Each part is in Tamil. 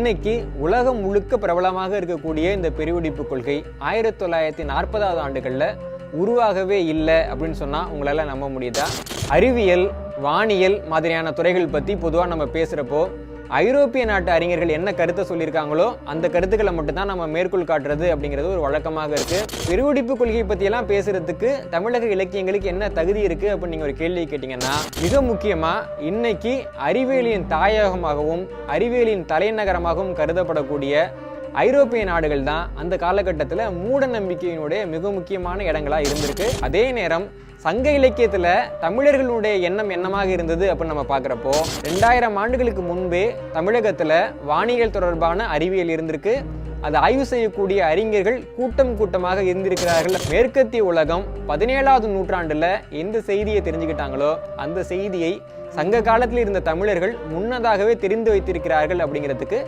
இன்னைக்கு உலகம் முழுக்க பிரபலமாக இருக்கக்கூடிய இந்த பெருவெடிப்பு கொள்கை 1940வது ஆண்டுகளில் உருவாகவே இல்லை அப்படின்னு சொன்னால் உங்களால் நம்ப முடியுதா? அறிவியல், வானியல் மாதிரியான துறைகள் பற்றி பொதுவாக நம்ம பேசுகிறப்போ ஐரோப்பிய நாட்டு அறிஞர்கள் என்ன கருத்தை சொல்லியிருக்காங்களோ அந்த கருத்துக்களை மட்டும்தான் நம்ம மேற்கோள் காட்டுறது அப்படிங்கிறது ஒரு வழக்கமாக இருக்குது. பெருவெடிப்பு கொள்கையை பற்றியெல்லாம் பேசுகிறதுக்கு தமிழக இலக்கியங்களுக்கு என்ன தகுதி இருக்குது அப்படின்னு நீங்கள் ஒரு கேள்வி கேட்டிங்கன்னா, மிக முக்கியமாக இன்னைக்கு அறிவியலின் தாயகமாகவும் அறிவியலின் தலைநகரமாகவும் கருதப்படக்கூடிய ஐரோப்பிய நாடுகள் தான் அந்த காலகட்டத்தில் மூட நம்பிக்கையினுடைய மிக முக்கியமான இடங்களாக இருந்திருக்கு. அதே நேரம் சங்க இலக்கியத்தில் தமிழர்களுடைய எண்ணம் என்னமாக இருந்தது அப்படின்னு நம்ம பார்க்குறப்போ 2000 ஆண்டுகளுக்கு முன்பே தமிழகத்தில் வானியல் தொடர்பான அறிவியல் இருந்திருக்கு. அதை ஆய்வு செய்யக்கூடிய அறிஞர்கள் கூட்டம் கூட்டமாக இருந்திருக்கிறார்கள். மேற்கத்திய உலகம் 17வது நூற்றாண்டில் எந்த செய்தியை தெரிஞ்சுக்கிட்டாங்களோ அந்த செய்தியை சங்க காலத்தில் இருந்த தமிழர்கள் முன்னதாகவே தெரிந்து வைத்திருக்கிறார்கள். அப்படிங்கிறதுக்கு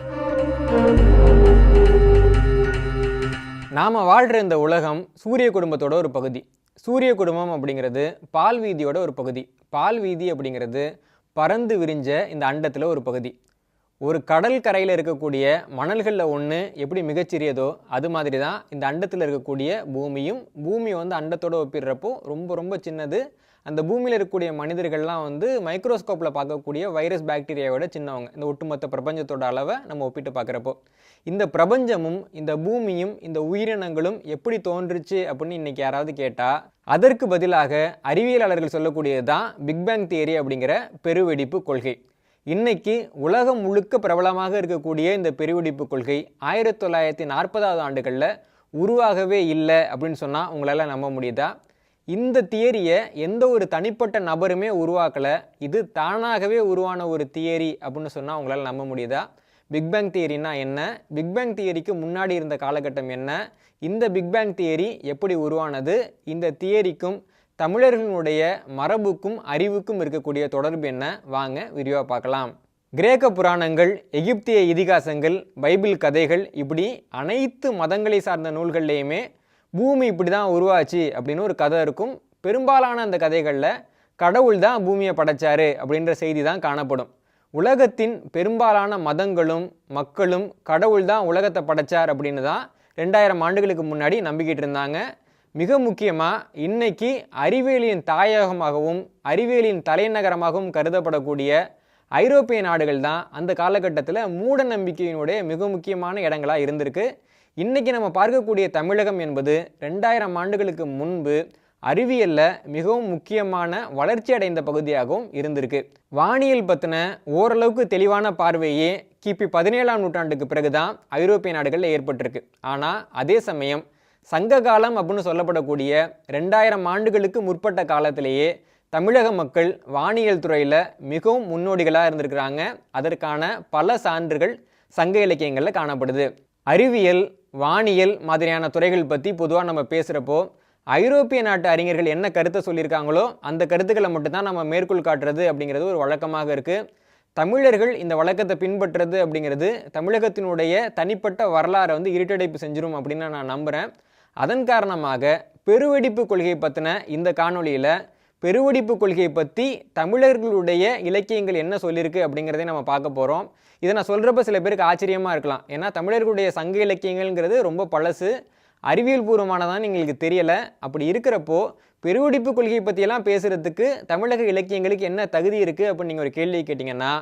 நாம் வாழ்கிற இந்த உலகம் சூரிய குடும்பத்தோட ஒரு பகுதி. சூரிய குடும்பம் அப்படிங்கிறது பால் வீதியோட ஒரு பகுதி. பால் வீதி அப்படிங்கிறது பறந்து விரிஞ்ச இந்த அண்டத்தில் ஒரு பகுதி. ஒரு கடல் கரையில் இருக்கக்கூடிய மணல்களில் ஒன்று எப்படி மிகச்சிறியதோ அது மாதிரி தான் இந்த அண்டத்தில் இருக்கக்கூடிய பூமியும். பூமி அண்டத்தோடு ஒப்பிடுறப்போ ரொம்ப ரொம்ப சின்னது. அந்த பூமியில் இருக்கக்கூடிய மனிதர்கள்லாம் மைக்ரோஸ்கோப்பில் பார்க்கக்கூடிய வைரஸ் பாக்டீரியாவோட சின்னவங்க. இந்த ஒட்டுமொத்த பிரபஞ்சத்தோட அளவை நம்ம ஒப்பிட்டு பார்க்குறப்போ இந்த பிரபஞ்சமும் இந்த பூமியும் இந்த உயிரினங்களும் எப்படி தோன்றுச்சு அப்படின்னு இன்னைக்கு யாராவது கேட்டால் அதற்கு பதிலாக அறிவியலாளர்கள் சொல்லக்கூடியது தான் பிக் பேங் தியரி அப்படிங்கிற பெருவெடிப்பு கொள்கை. இன்னைக்கு உலகம் முழுக்க பிரபலமாக இருக்கக்கூடிய இந்த பெருவெடிப்பு கொள்கை 1940வது ஆண்டுகளில் உருவாகவே இல்லை அப்படின்னு சொன்னால் உங்களால் நம்ப முடியுதா? இந்த தியரியை எந்த ஒரு தனிப்பட்ட நபருமே உருவாக்கலை. இது தானாகவே உருவான ஒரு தியரி அப்படின்னு சொன்னால் உங்களால் நம்ப முடியுதா? பிக் பேங் தியரினா என்ன? பிக் பேங் தியரிக்கு முன்னாடி இருந்த காலகட்டம் என்ன? இந்த பிக் பேங் தியரி எப்படி உருவானது? இந்த தியரிக்கும் தமிழர்களுடைய மரபுக்கும் அறிவுக்கும் இருக்கக்கூடிய தொடர்பு என்ன? வாங்க விரிவாக பார்க்கலாம். கிரேக்க புராணங்கள், எகிப்திய இதிகாசங்கள், பைபிள் கதைகள், இப்படி அனைத்து மதங்களை சார்ந்த நூல்கள்லேயுமே பூமி இப்படி தான் உருவாச்சு அப்படின்னு ஒரு கதை இருக்கும். பெரும்பாலான அந்த கதைகளில் கடவுள் தான் பூமியை படைச்சாரு அப்படின்ற செய்தி தான் காணப்படும். உலகத்தின் பெரும்பாலான மதங்களும் மக்களும் கடவுள் தான் உலகத்தை படைச்சார் அப்படின்னு தான் 2000 ஆண்டுகளுக்கு முன்னாடி நம்பிக்கிட்டு இருந்தாங்க. மிக முக்கியமாக இன்னைக்கு அறிவியலின் தாயகமாகவும் அறிவியலின் தலைநகரமாகவும் கருதப்படக்கூடிய ஐரோப்பிய நாடுகள் தான் அந்த காலகட்டத்தில் மூட நம்பிக்கையினுடைய மிக முக்கியமான இடங்களாக இருந்திருக்கு. இன்றைக்கி நம்ம பார்க்கக்கூடிய தமிழகம் என்பது 2000 ஆண்டுகளுக்கு முன்பு அறிவியலில் மிகவும் முக்கியமான வளர்ச்சி அடைந்த பகுதியாகவும் இருந்திருக்கு. வானியல் பற்றின ஓரளவுக்கு தெளிவான பார்வையே கிபி 17ஆம் நூற்றாண்டுக்கு பிறகு தான் ஐரோப்பிய நாடுகளில் ஏற்பட்டிருக்கு. ஆனால் அதே சமயம் சங்க காலம் அப்படின்னு சொல்லப்படக்கூடிய 2000 ஆண்டுகளுக்கு முற்பட்ட காலத்திலேயே தமிழக மக்கள் வானியல் துறையில் மிகவும் முன்னோடிகளாக இருந்திருக்கிறாங்க. அதற்கான பல சான்றுகள் சங்க இலக்கியங்களில் காணப்படுது. அறிவியல், வானியல் மாதிரியான துறைகள் பற்றி பொதுவாக நம்ம பேசுகிறப்போ ஐரோப்பிய நாட்டு அறிஞர்கள் என்ன கருத்தை சொல்லியிருக்காங்களோ அந்த கருத்துக்களை மட்டும்தான் நம்ம மேற்கோள் காட்டுறது அப்படிங்கிறது ஒரு வழக்கமாக இருக்குது. தமிழர்கள் இந்த வழக்கத்தை பின்பற்றுறது அப்படிங்கிறது தமிழகத்தினுடைய தனிப்பட்ட வரலாறை இருட்டடைப்பு செஞ்சிடும் அப்படின்னு நான் நம்புகிறேன். அதன் காரணமாக பெருவெடிப்பு கொள்கையை பற்றின இந்த காணொலியில் பெருவெடிப்பு கொள்கையை பற்றி தமிழர்களுடைய இலக்கியங்கள் என்ன சொல்லியிருக்கு அப்படிங்கிறதை நம்ம பார்க்க போகிறோம். இதை நான் சொல்கிறப்ப சில பேருக்கு ஆச்சரியமாக இருக்கலாம். ஏன்னா தமிழர்களுடைய சங்க இலக்கியங்கள்ங்கிறது ரொம்ப பழசு, அறிவியல் பூர்வமானதான் எங்களுக்கு தெரியலை. அப்படி இருக்கிறப்போ பெருவெடிப்பு கொள்கையை பற்றியெல்லாம் பேசுகிறதுக்கு தமிழக இலக்கியங்களுக்கு என்ன தகுதி இருக்குது அப்படின்னு நீங்கள் ஒரு கேள்வி கேட்டிங்கன்னா,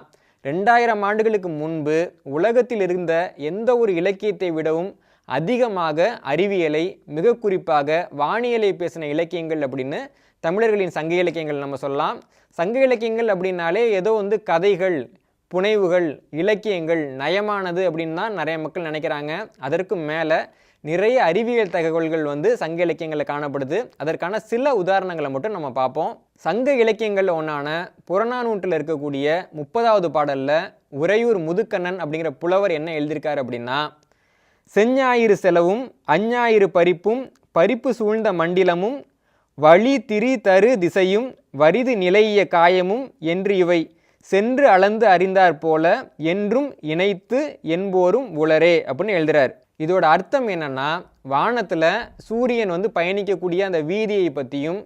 2000 ஆண்டுகளுக்கு முன்பு உலகத்தில் இருந்த எந்த ஒரு இலக்கியத்தை விடவும் அதிகமாக அறிவியலை, மிக குறிப்பாக வானியலை பேசின இலக்கியங்கள் அப்படின்னு தமிழர்களின் சங்க இலக்கியங்கள் நம்ம சொல்லலாம். சங்க இலக்கியங்கள் அப்படின்னாலே ஏதோ கதைகள், புனைவுகள், இலக்கியங்கள், நயமானது அப்படின்னு தான் நிறைய மக்கள் நினைக்கிறாங்க. அதற்கு மேலே நிறைய அறிவியல் தகவல்கள் சங்க இலக்கியங்களில் காணப்படுது. அதற்கான சில உதாரணங்களை மட்டும் நம்ம பார்ப்போம். சங்க இலக்கியங்களில் ஒன்றான புறநானூற்றில் இருக்கக்கூடிய 30வது பாடலில் உறையூர் முதுக்கண்ணன் அப்படிங்கிற புலவர் என்ன எழுதியிருக்காரு அப்படின்னா, செஞ்ஞாயிறு செலவும் அஞ்ஞாயிறு பறிப்பும் பறிப்பு சூழ்ந்த மண்டிலமும் வழி திரி தரு திசையும் வரிது நிலைய காயமும் என்று இவை சென்று அளந்து அறிந்தார் போல என்றும் இணைத்து என்போரும் உளரே அப்படின்னு எழுதுறார். இதோட அர்த்தம் என்னன்னா, வானத்தில் சூரியன் பயணிக்கக்கூடிய அந்த வீதியை பற்றியும்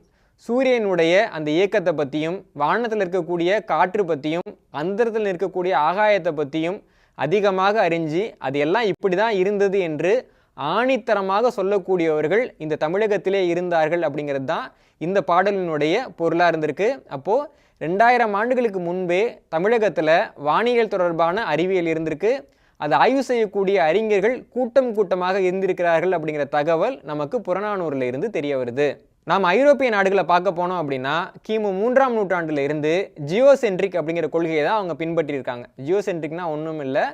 சூரியனுடைய அந்த இயக்கத்தை பற்றியும் வானத்தில் இருக்கக்கூடிய காற்று பற்றியும் அந்தரத்தில் இருக்கக்கூடிய ஆகாயத்தை பற்றியும் அதிகமாக அறிஞ்சு அது எல்லாம் இப்படி தான் இருந்தது என்று ஆணித்தரமாக சொல்லக்கூடியவர்கள் இந்த தமிழகத்திலே இருந்தார்கள் அப்படிங்கிறது தான் இந்த பாடலினுடைய பொருளாக இருந்திருக்கு. அப்போது 2000 ஆண்டுகளுக்கு முன்பே தமிழகத்தில் வானியல் தொடர்பான அறிவியல் இருந்திருக்கு. அதை ஆய்வு செய்யக்கூடிய அறிஞர்கள் கூட்டமாக இருந்திருக்கிறார்கள் அப்படிங்கிற தகவல் நமக்கு புறநானூரில் இருந்து தெரிய வருது. நாம் ஐரோப்பிய நாடுகளை பார்க்க போனோம் அப்படின்னா கிமு 3ஆம் நூற்றாண்டில் இருந்து ஜியோசென்ட்ரிக் அப்படிங்கிற கொள்கையை தான் அவங்க பின்பற்றியிருக்காங்க. ஜியோசென்ட்ரிக்னா ஒன்றும் இல்லை,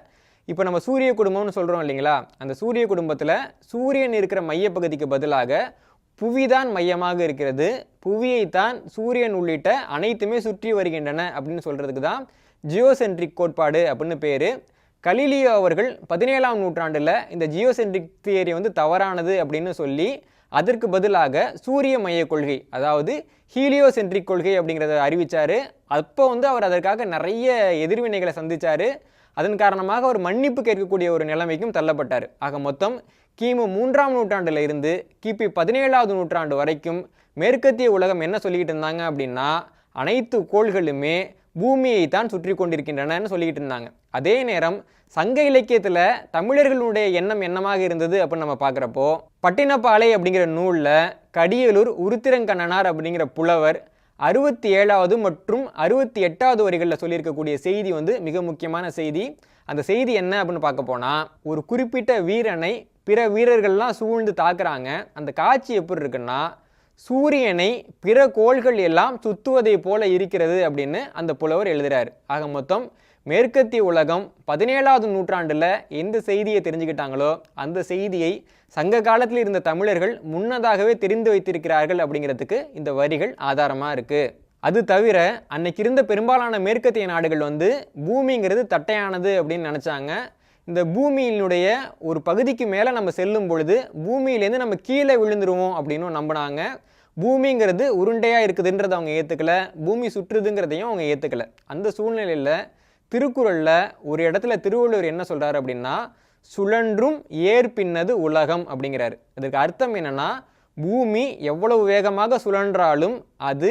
இப்போ நம்ம சூரிய குடும்பம்னு சொல்கிறோம் இல்லைங்களா, அந்த சூரிய குடும்பத்தில் சூரியன் இருக்கிற மையப்பகுதிக்கு பதிலாக புவிதான் மையமாக இருக்கிறது, புவியைத்தான் சூரியன் உள்ளிட்ட அனைத்துமே சுற்றி வருகின்றன அப்படின்னு சொல்கிறதுக்கு தான் ஜியோசென்ட்ரிக் கோட்பாடு அப்படின்னு பேர். கலீலியோ அவர்கள் 17ஆம் நூற்றாண்டில் இந்த ஜியோசென்ட்ரிக் தியரி தவறானது அப்படின்னு சொல்லி அதற்கு பதிலாக சூரிய மைய கொள்கை, அதாவது ஹீலியோசென்ட்ரிக் கொள்கை அப்படிங்கிறத அறிவித்தார். அப்போ அவர் அதற்காக நிறைய எதிர்வினைகளை சந்தித்தார். அதன் காரணமாக அவர் மன்னிப்பு கேட்கக்கூடிய ஒரு நிலைமைக்கும் தள்ளப்பட்டார். ஆக மொத்தம் கிமு 3ஆம் நூற்றாண்டில் இருந்து கிபி 17ஆவது நூற்றாண்டு வரைக்கும் மேற்கத்திய உலகம் என்ன சொல்லிக்கிட்டு இருந்தாங்க அப்படின்னா, அனைத்து கோள்களுமே பூமியை தான் சுற்றி கொண்டிருக்கின்றனன்னு சொல்லிக்கிட்டு இருந்தாங்க. அதே நேரம் சங்க இலக்கியத்தில் தமிழர்களுடைய எண்ணம் என்னமாக இருந்தது அப்படின்னு நம்ம பார்க்குறப்போ, பட்டினப்பாலை அப்படிங்கிற நூலில் கடியலூர் உருத்திரங்கண்ணனார் அப்படிங்கிற புலவர் 67வது மற்றும் 68வது வரிகளில் சொல்லியிருக்கக்கூடிய செய்தி மிக முக்கியமான செய்தி. அந்த செய்தி என்ன அப்படின்னு பார்க்க போனால், ஒரு குறிப்பிட்ட வீரனை பிற வீரர்கள்லாம் சூழ்ந்து தாக்குறாங்க. அந்த காட்சி எப்படி இருக்குன்னா, சூரியனை பிற கோள்கள் எல்லாம் சுத்துவதை போல இருக்கிறது அப்படின்னு அந்த புலவர் எழுதுறாரு. ஆக மொத்தம் மேற்கத்திய உலகம் 17ஆவது நூற்றாண்டில் எந்த செய்தியை தெரிஞ்சுக்கிட்டாங்களோ அந்த செய்தியை சங்க காலத்தில் இருந்த தமிழர்கள் முன்னதாகவே தெரிந்து வைத்திருக்கிறார்கள் அப்படிங்கிறதுக்கு இந்த வரிகள் ஆதாரமாக இருக்குது. அது தவிர அன்னைக்கு இருந்த பெரும்பாலான மேற்கத்திய நாடுகள் பூமிங்கிறது தட்டையானது அப்படின்னு நினச்சாங்க. இந்த பூமியினுடைய ஒரு பகுதிக்கு மேலே நம்ம செல்லும் பொழுது பூமியிலேருந்து நம்ம கீழே விழுந்துருவோம் அப்படின்னு நம்பினாங்க. பூமிங்கிறது உருண்டையாக இருக்குதுன்றதை அவங்க ஏற்றுக்கல, பூமி சுற்றுதுங்கிறதையும் அவங்க ஏற்றுக்கல. அந்த சூழ்நிலையில் திருக்குறளில் ஒரு இடத்துல திருவள்ளுவர் என்ன சொல்கிறார் அப்படின்னா, சுழன்றும் ஏற்பின்னது உலகம் அப்படிங்கிறாரு. இதற்கு அர்த்தம் என்னென்னா, பூமி எவ்வளவு வேகமாக சுழன்றாலும் அது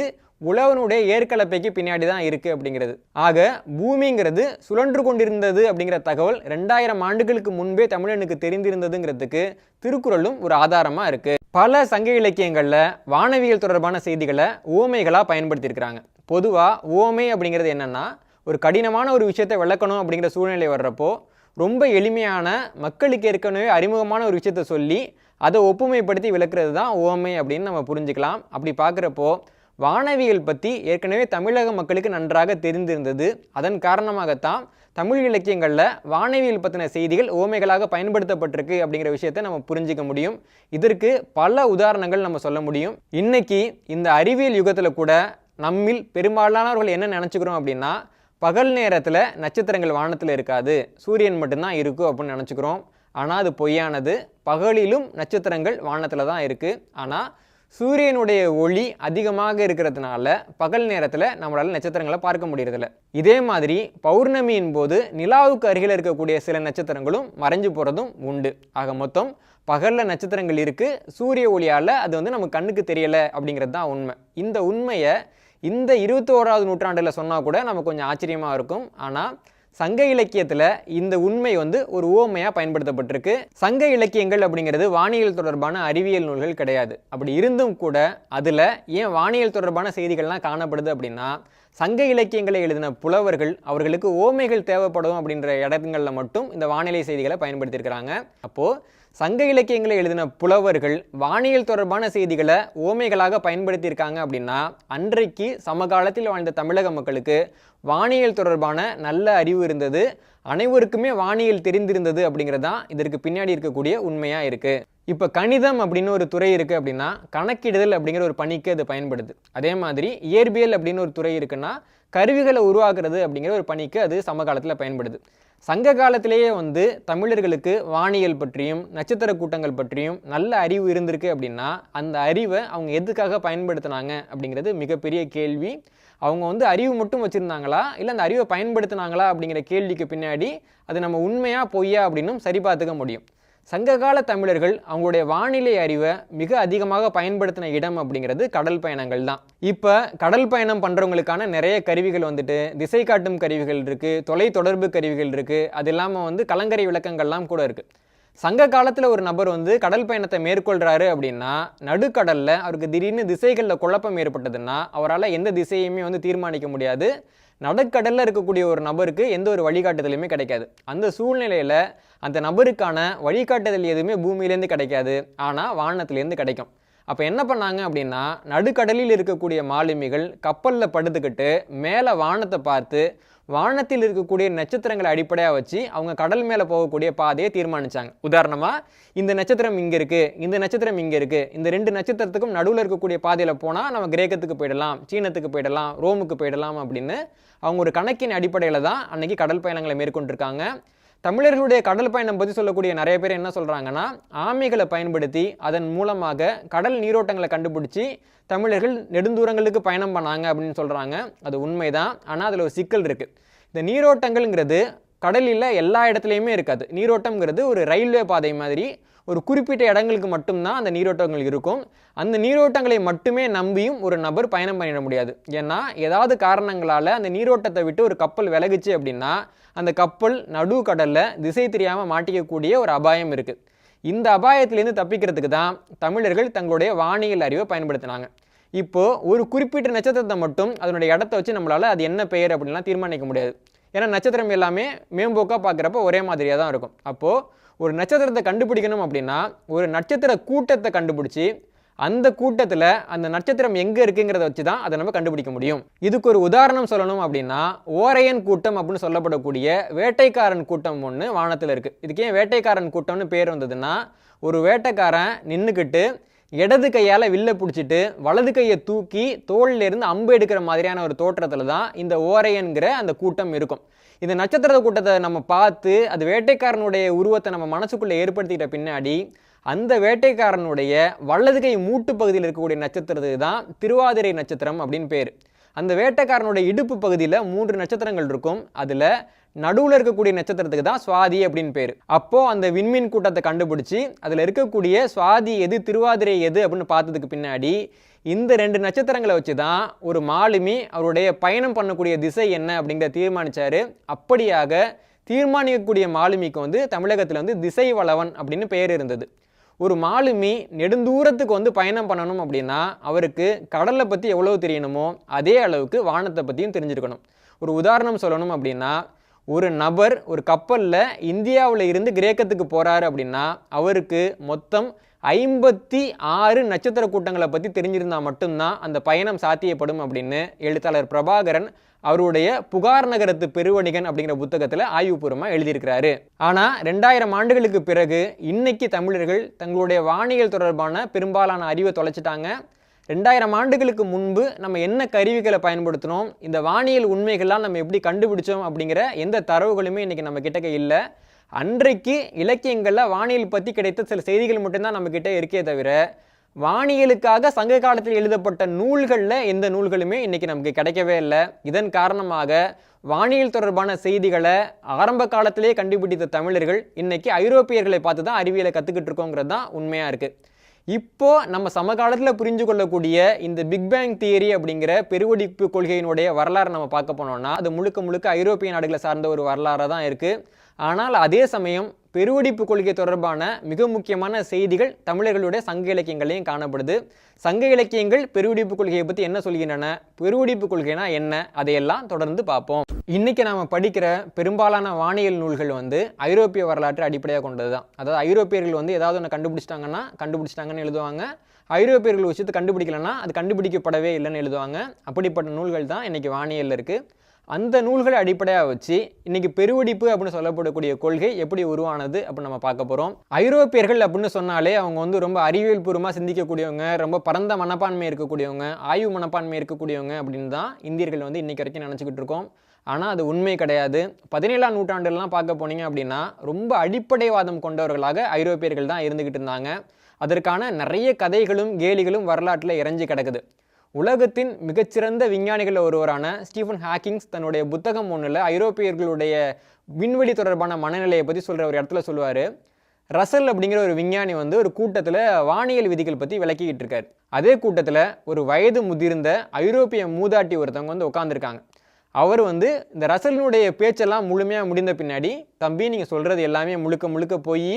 உழவனுடைய ஏற்கலப்பைக்கு பின்னாடி தான் இருக்குது அப்படிங்கிறது. ஆக பூமிங்கிறது சுழன்று கொண்டிருந்தது அப்படிங்கிற தகவல் 2000 ஆண்டுகளுக்கு முன்பே தமிழனுக்கு தெரிந்திருந்ததுங்கிறதுக்கு திருக்குறளும் ஒரு ஆதாரமாக இருக்குது. பல சங்க இலக்கியங்களில் வானவியல் தொடர்பான செய்திகளை உவமைகளாக பயன்படுத்தியிருக்கிறாங்க. பொதுவாக உவமை அப்படிங்கிறது என்னென்னா, ஒரு கடினமான ஒரு விஷயத்தை விளக்கணும் அப்படிங்கிற சூழ்நிலை வர்றப்போ ரொம்ப எளிமையான மக்களுக்கு ஏற்கனவே அறிமுகமான ஒரு விஷயத்தை சொல்லி அதை ஒப்புமைப்படுத்தி விளக்குறது தான் உவமை அப்படின்னு நம்ம புரிஞ்சுக்கலாம். அப்படி பார்க்குறப்போ வானவியல் பற்றி ஏற்கனவே தமிழக மக்களுக்கு நன்றாக தெரிந்திருந்தது. அதன் காரணமாகத்தான் தமிழ் இலக்கியங்களில் வானவியல் பற்றின செய்திகள் உவமைகளாக பயன்படுத்தப்பட்டிருக்கு அப்படிங்கிற விஷயத்தை நம்ம புரிஞ்சிக்க முடியும். இதற்கு பல உதாரணங்கள் நம்ம சொல்ல முடியும். இன்னைக்கு இந்த அறிவியல் யுகத்தில் கூட நம்மில் பெரும்பாலானவர்கள் என்ன நினச்சிக்கிறோம் அப்படின்னா, பகல் நேரத்தில் நட்சத்திரங்கள் வானத்தில் இருக்காது, சூரியன் மட்டும்தான் இருக்கும் அப்படின்னு நினச்சிக்கிறோம். ஆனால் அது பொய்யானது. பகலிலும் நட்சத்திரங்கள் வானத்தில் தான் இருக்குது. ஆனால் சூரியனுடைய ஒளி அதிகமாக இருக்கிறதுனால பகல் நேரத்தில் நம்மளால் நட்சத்திரங்களை பார்க்க முடியறதில்ல. இதே மாதிரி பௌர்ணமியின் போது நிலாவுக்கு அருகில் இருக்கக்கூடிய சில நட்சத்திரங்களும் மறைஞ்சு போகிறதும் உண்டு. ஆக மொத்தம் பகலில் நட்சத்திரங்கள் இருக்குது, சூரிய ஒளியால் அது நம்ம கண்ணுக்கு தெரியலை அப்படிங்கிறது தான் உண்மை. இந்த உண்மையை இந்த 21வது நூற்றாண்டில் சொன்னால் கூட நமக்கு கொஞ்சம் ஆச்சரியமாக இருக்கும். ஆனால் சங்க இலக்கியத்தில் இந்த உண்மை ஒரு உவமையாக பயன்படுத்தப்பட்டிருக்கு. சங்க இலக்கியங்கள் அப்படிங்கிறது வானியல் தொடர்பான அறிவியல் நூல்கள் கிடையாது. அப்படி இருந்தும் கூட அதில் ஏன் வானியல் தொடர்பான செய்திகள்லாம் காணப்படுது அப்படின்னா, சங்க இலக்கியங்களை எழுதின புலவர்கள் அவர்களுக்கு உவமைகள் தேவைப்படும் அப்படின்ற இடங்களில் மட்டும் இந்த வானிலை செய்திகளை பயன்படுத்தியிருக்கிறாங்க. அப்போது சங்க இலக்கியங்களை எழுதின புலவர்கள் வானியல் தொடர்பான செய்திகளை உவமைகளாக பயன்படுத்தியிருக்காங்க அப்படின்னா, அன்றைக்கு சமகாலத்தில் வாழ்ந்த தமிழக மக்களுக்கு வானியல் தொடர்பான நல்ல அறிவு இருந்தது, அனைவருக்குமே வானியல் தெரிந்திருந்தது அப்படிங்கிறது தான் இதற்கு பின்னாடி இருக்கக்கூடிய உண்மையாக இருக்குது. இப்போ கணிதம் அப்படின்னு ஒரு துறை இருக்குது அப்படின்னா, கணக்கிடுதல் அப்படிங்கிற ஒரு பணிக்கு அது பயன்படுது. அதே மாதிரி இயற்பியல் அப்படின்னு ஒரு துறை இருக்குன்னா, கருவிகளை உருவாக்குறது அப்படிங்கிற ஒரு பணிக்கு அது சமகாலத்தில் பயன்படுது. சங்க காலத்திலேயே தமிழர்களுக்கு வானியல் பற்றியும் நட்சத்திர கூட்டங்கள் பற்றியும் நல்ல அறிவு இருந்திருக்கு அப்படின்னா, அந்த அறிவை அவங்க எதுக்காக பயன்படுத்தினாங்க அப்படிங்கிறது மிகப்பெரிய கேள்வி. அவங்க அறிவு மட்டும் வச்சுருந்தாங்களா, இல்லை அந்த அறிவை பயன்படுத்தினாங்களா அப்படிங்கிற கேள்விக்கு பின்னாடி அது நம்ம உண்மையாக பொய்யா அப்படின்னும் சரி பார்த்துக்க முடியும். சங்ககால தமிழர்கள் அவங்களுடைய வானிலை அறிவை மிக அதிகமாக பயன்படுத்தின இடம் அப்படிங்கிறது கடல் பயணங்கள் தான். இப்போ கடல் பயணம் பண்ணுறவங்களுக்கான நிறைய கருவிகள் வந்துட்டு திசை காட்டும் கருவிகள் இருக்குது, தொலை தொடர்பு கருவிகள் இருக்குது, அது இல்லாமல் கலங்கரை விளக்கங்கள்லாம் கூட இருக்குது. சங்க காலத்தில் ஒரு நபர் கடல் பயணத்தை மேற்கொள்கிறாரு அப்படின்னா நடுக்கடலில் அவருக்கு திடீர்னு திசைகளில் குழப்பம் ஏற்பட்டதுன்னா அவரால் எந்த திசையுமே தீர்மானிக்க முடியாது. நடுக்கடலில் இருக்கக்கூடிய ஒரு நபருக்கு எந்த ஒரு வழிகாட்டுதலுமே கிடைக்காது. அந்த சூழ்நிலையில் அந்த நபருக்கான வழிகாட்டுதல் எதுவுமே பூமியிலேருந்து கிடைக்காது, ஆனால் வானத்திலேருந்து கிடைக்கும். அப்போ என்ன பண்ணாங்க அப்படின்னா நடுக்கடலில் இருக்கக்கூடிய மாலுமிகள் கப்பலில் படுத்துக்கிட்டு மேலே வானத்தை பார்த்து வானத்தில் இருக்கக்கூடிய நட்சத்திரங்களை அடிப்படையாக வச்சு அவங்க கடல் மேலே போகக்கூடிய பாதையை தீர்மானித்தாங்க. உதாரணமாக இந்த நட்சத்திரம் இங்கே இருக்குது, இந்த நட்சத்திரம் இங்கே இருக்குது, இந்த 2 நட்சத்திரத்துக்கும் நடுவில் இருக்கக்கூடிய பாதையில் போனால் நம்ம கிரேக்கத்துக்கு போயிடலாம், சீனத்துக்கு போயிடலாம், ரோமுக்கு போயிடலாம் அப்படின்னு அவங்க ஒரு கணக்கின் அடிப்படையில் தான் அன்றைக்கி கடல் பயணங்களை மேற்கொண்டிருக்காங்க. தமிழர்களுடைய கடல் பயணம் பற்றி சொல்லக்கூடிய நிறைய பேர் என்ன சொல்கிறாங்கன்னா ஆமைகளை பயன்படுத்தி அதன் மூலமாக கடல் நீரோட்டங்களை கண்டுபிடிச்சி தமிழர்கள் நெடுந்தூரங்களுக்கு பயணம் பண்ணாங்க அப்படின்னு சொல்கிறாங்க. அது உண்மைதான். ஆனால் அதில் ஒரு சிக்கல் இருக்குது. இந்த நீரோட்டங்கள்ங்கிறது கடலில் எல்லா இடத்துலையுமே இருக்காது. நீரோட்டம்ங்கிறது ஒரு ரயில்வே பாதை மாதிரி ஒரு குறிப்பிட்ட இடங்களுக்கு மட்டும்தான் அந்த நீரோட்டங்கள் இருக்கும். அந்த நீரோட்டங்களை மட்டுமே நம்பியும் ஒரு நபர் பயணம் பண்ணிட முடியாது. ஏன்னா ஏதாவது காரணங்களால் அந்த நீரோட்டத்தை விட்டு ஒரு கப்பல் விலகுச்சு அப்படின்னா அந்த கப்பல் நடுக்கடலில் திசை தெரியாமல் மாட்டிக்கக்கூடிய ஒரு அபாயம் இருக்குது. இந்த அபாயத்திலேருந்து தப்பிக்கிறதுக்கு தான் தமிழர்கள் தங்களுடைய வானியல் அறிவை பயன்படுத்தினாங்க. இப்போது ஒரு குறிப்பிட்ட நட்சத்திரத்தை மட்டும் அதனுடைய இடத்த வச்சு நம்மளால் அது என்ன பெயர் அப்படின்லாம் தீர்மானிக்க முடியாது. ஏன்னா நட்சத்திரம் எல்லாமே மேம்போக்காக பார்க்குறப்ப ஒரே மாதிரியாக தான் இருக்கும். அப்போது ஒரு நட்சத்திரத்தை கண்டுபிடிக்கணும் அப்படின்னா ஒரு நட்சத்திர கூட்டத்தை கண்டுபிடிச்சி அந்த கூட்டத்தில் அந்த நட்சத்திரம் எங்கே இருக்குங்கிறத வச்சு தான் அதை நம்ம கண்டுபிடிக்க முடியும். இதுக்கு ஒரு உதாரணம் சொல்லணும் அப்படின்னா ஓரையன் கூட்டம் அப்படின்னு சொல்லப்படக்கூடிய வேட்டைக்காரன் கூட்டம் ஒன்று வானத்தில் இருக்குது. இதுக்கு ஏன் வேட்டைக்காரன் கூட்டம்னு பேர் வந்ததுன்னா ஒரு வேட்டைக்காரன் நின்றுக்கிட்டு இடது கையால் வில்லை பிடிச்சிட்டு வலது கையை தூக்கி தோளிலிருந்து அம்பு எடுக்கிற மாதிரியான ஒரு தோற்றத்தில் தான் இந்த ஓரையன்கிற அந்த கூட்டம் இருக்கும். இந்த நட்சத்திர கூட்டத்தை நம்ம பார்த்து அது வேட்டைக்காரனுடைய உருவத்தை நம்ம மனசுக்குள்ளே ஏற்படுத்திக்கிட்ட பின்னாடி அந்த வேட்டைக்காரனுடைய வலது கை மூட்டு பகுதியில் இருக்கக்கூடிய நட்சத்திரத்துக்கு தான் திருவாதிரை நட்சத்திரம் அப்படின்னு பேர். அந்த வேட்டைக்காரனுடைய இடுப்பு பகுதியில் 3 நட்சத்திரங்கள் இருக்கும். அதில் நடுவில் இருக்கக்கூடிய நட்சத்திரத்துக்கு தான் சுவாதி அப்படின்னு பேர். அப்போது அந்த விண்மீன் கூட்டத்தை கண்டுபிடிச்சி அதில் இருக்கக்கூடிய சுவாதி எது திருவாதிரை எது அப்படின்னு பார்த்ததுக்கு பின்னாடி இந்த 2 நட்சத்திரங்களை வச்சு தான் ஒரு மாலுமி அவருடைய பயணம் பண்ணக்கூடிய திசை என்ன அப்படிங்கிற தீர்மானித்தார். அப்படியாக தீர்மானிக்கக்கூடிய மாலுமிக்கு தமிழகத்தில் திசை வளவன் அப்படின்னு பெயர் இருந்தது. ஒரு மாலுமி நெடுந்தூரத்துக்கு பயணம் பண்ணணும் அப்படின்னா அவருக்கு கடலை பற்றி எவ்வளவு தெரியணுமோ அதே அளவுக்கு வானத்தை பற்றியும் தெரிஞ்சிருக்கணும். ஒரு உதாரணம் சொல்லணும் அப்படின்னா ஒரு நபர் ஒரு கப்பலில் இந்தியாவில் இருந்து கிரேக்கத்துக்கு போகிறாரு அப்படின்னா அவருக்கு மொத்தம் 56 நட்சத்திர கூட்டங்களை பற்றி தெரிஞ்சிருந்தால் மட்டும்தான் அந்த பயணம் சாத்தியப்படும் அப்படின்னு எழுத்தாளர் பிரபாகரன் அவருடைய புகார் நகரத்து பெருவணிகன் அப்படிங்கிற புத்தகத்தில் ஆய்வுபூர்வமாக எழுதியிருக்கிறாரு. ஆனால் 2000 ஆண்டுகளுக்கு பிறகு இன்னைக்கு தமிழர்கள் தங்களுடைய வானியல் தொடர்பான பெரும்பாலான அறிவை தொலைச்சிட்டாங்க. 2000 ஆண்டுகளுக்கு முன்பு நம்ம என்ன கருவிகளை பயன்படுத்தினோம், இந்த வானியல் உண்மைகள்லாம் நம்ம எப்படி கண்டுபிடிச்சோம் அப்படிங்கிற எந்த தரவுகளுமே இன்றைக்கி நம்ம கிட்டக்க இல்லை. அன்றைக்கு இலக்கியங்களில் வானியல் பற்றி கிடைத்த சில செய்திகள் மட்டும்தான் நம்மக்கிட்ட இருக்கே தவிர வானியலுக்காக சங்க காலத்தில் எழுதப்பட்ட நூல்களில் எந்த நூல்களுமே இன்றைக்கி நமக்கு கிடைக்கவே இல்லை. இதன் காரணமாக வானியல் தொடர்பான செய்திகளை ஆரம்ப காலத்திலே கண்டுபிடித்த தமிழர்கள் இன்றைக்கி ஐரோப்பியர்களை பார்த்து தான் அறிவியலை கற்றுக்கிட்டு இருக்கோங்கிறது தான் உண்மையாக இருக்குது. இப்போது நம்ம சமகாலத்தில் புரிஞ்சு கொள்ளக்கூடிய இந்த பிக் பேங் தியரி அப்படிங்கிற பெருவெடிப்பு கொள்கையினுடைய வரலாறு நம்ம பார்க்க போனோம்னா அது முழுக்க முழுக்க ஐரோப்பிய நாடுகளை சார்ந்த ஒரு வரலாறாக தான் இருக்குது. ஆனால் அதே சமயம் பெருவெடிப்பு கொள்கை தொடர்பான மிக முக்கியமான செய்திகள் தமிழர்களுடைய சங்க இலக்கியங்களையும் காணப்படுது. சங்க இலக்கியங்கள் பெருவெடிப்பு கொள்கையை பற்றி என்ன சொல்கின்றன, பெருவெடிப்பு கொள்கைனா என்ன, அதையெல்லாம் தொடர்ந்து பார்ப்போம். இன்றைக்கி நாம் படிக்கிற பெரும்பாலான வானியல் நூல்கள் ஐரோப்பிய வரலாற்றை அடிப்படையாக கொண்டது தான். அதாவது ஐரோப்பியர்கள் ஏதாவது ஒன்று கண்டுபிடிச்சிட்டாங்கன்னு எழுதுவாங்க. ஐரோப்பியர்கள் விஷயத்தை கண்டுபிடிக்கலன்னா அது கண்டுபிடிக்கப்படவே இல்லைன்னு எழுதுவாங்க. அப்படிப்பட்ட நூல்கள் தான் இன்றைக்கி வானியலில் இருக்குது. அந்த நூல்களை அடிப்படையாக வச்சு இன்றைக்கி பெருவெடிப்பு அப்படின்னு சொல்லப்படக்கூடிய கொள்கை எப்படி உருவானது அப்படின்னு நம்ம பார்க்க போகிறோம். ஐரோப்பியர்கள் அப்படின்னு சொன்னாலே அவங்க ரொம்ப அறிவியல் பூர்வமாக சிந்திக்கக்கூடியவங்க, ரொம்ப பரந்த மனப்பான்மை இருக்கக்கூடியவங்க, ஆய்வு மனப்பான்மை இருக்கக்கூடியவங்க அப்படின்னு தான் இந்தியர்கள் இன்றைக்கி வரைக்கும் நினச்சிக்கிட்டு இருக்கோம். ஆனால் அது உண்மை கிடையாது. 17ஆம் நூற்றாண்டுலாம் பார்க்க போனீங்க அப்படின்னா ரொம்ப அடிப்படைவாதம் கொண்டவர்களாக ஐரோப்பியர்கள் தான் இருந்துக்கிட்டு இருந்தாங்க. அதற்கான நிறைய கதைகளும் கேலிகளும் வரலாற்றில் இறஞ்சி கிடக்குது. உலகத்தின் மிகச்சிறந்த விஞ்ஞானிகளில் ஒருவரான ஸ்டீஃபன் ஹாக்கிங்ஸ் தன்னுடைய புத்தகம் ஒன்றில் ஐரோப்பியர்களுடைய விண்வெளி தொடர்பான மனநிலையை பற்றி சொல்கிற ஒரு இடத்துல சொல்லுவார், ரசல் அப்படிங்கிற ஒரு விஞ்ஞானி வந்து ஒரு கூட்டத்தில் வானியல் விதிகள் பற்றி விளக்கிக்கிட்டு இருக்காரு. அதே கூட்டத்தில் ஒரு வயது முதிர்ந்த ஐரோப்பிய மூதாட்டி ஒருத்தவங்க வந்து உட்காந்துருக்காங்க. அவர் வந்து இந்த ரசலினுடைய பேச்செல்லாம் முழுமையாக முடிந்த பின்னாடி, தம்பி நீங்கள் சொல்கிறது எல்லாமே முழுக்க முழுக்க போய்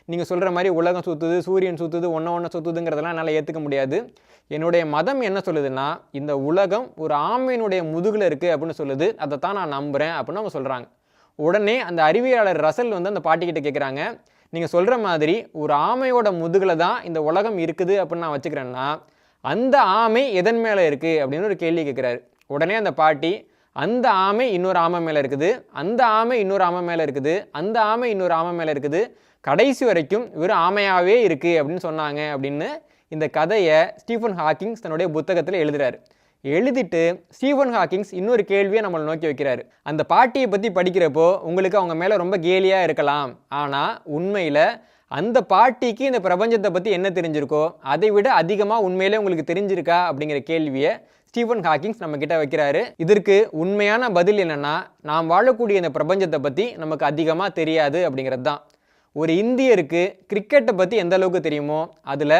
நீங்கள் சொல்கிற மாதிரி உலகம் சுற்றுது, சூரியன் சுற்றுது, ஒன்றை சுற்றுதுங்கிறதெல்லாம் என்னால் ஏற்றுக்க முடியாது. என்னுடைய மதம் என்ன சொல்லுதுன்னா, இந்த உலகம் ஒரு ஆமையினுடைய முதுகில் இருக்குது அப்படின்னு சொல்லுது, அதை தான் நான் நம்புகிறேன் அப்படின்னு அவங்க சொல்கிறாங்க. உடனே அந்த அறிவியலாளர் ரசல் வந்து அந்த பாட்டிக்கிட்ட கேட்குறாங்க, நீங்கள் சொல்கிற மாதிரி ஒரு ஆமையோட முதுகில் தான் இந்த உலகம் இருக்குது அப்படின்னு நான் வச்சுக்கிறேன்னா, அந்த ஆமை எதன் மேலே இருக்குது அப்படின்னு ஒரு கேள்வி கேட்குறாரு. உடனே அந்த பாட்டி, அந்த ஆமை இன்னொரு ஆமை மேலே இருக்குது, அந்த ஆமை இன்னொரு ஆமை மேலே இருக்குது, அந்த ஆமை இன்னொரு ஆமை மேலே இருக்குது, கடைசி வரைக்கும் வெறும் ஆமையாகவே இருக்குது அப்படின்னு சொன்னாங்க அப்படின்னு இந்த கதையை ஸ்டீஃபன் ஹாக்கிங்ஸ் தன்னுடைய புத்தகத்தில் எழுதுறாரு. எழுதிட்டு ஸ்டீஃபன் ஹாக்கிங்ஸ் இன்னொரு கேள்வியை நம்மளை நோக்கி வைக்கிறாரு. அந்த பாட்டியை பற்றி படிக்கிறப்போ உங்களுக்கு அவங்க மேலே ரொம்ப கேலியாக இருக்கலாம், ஆனால் உண்மையில் அந்த பாட்டிக்கு இந்த பிரபஞ்சத்தை பற்றி என்ன தெரிஞ்சிருக்கோ அதை விட அதிகமாக உண்மையிலே உங்களுக்கு தெரிஞ்சிருக்கா அப்படிங்கிற கேள்வியை ஸ்டீஃபன் ஹாக்கிங்ஸ் நம்ம கிட்ட வைக்கிறாரு. இதற்கு உண்மையான பதில் என்னன்னா, நாம் வாழக்கூடிய இந்த பிரபஞ்சத்தை பற்றி நமக்கு அதிகமாக தெரியாது அப்படிங்கிறது தான். ஒரு இந்தியருக்கு கிரிக்கெட்டை பற்றி எந்த அளவுக்கு தெரியுமோ அதில்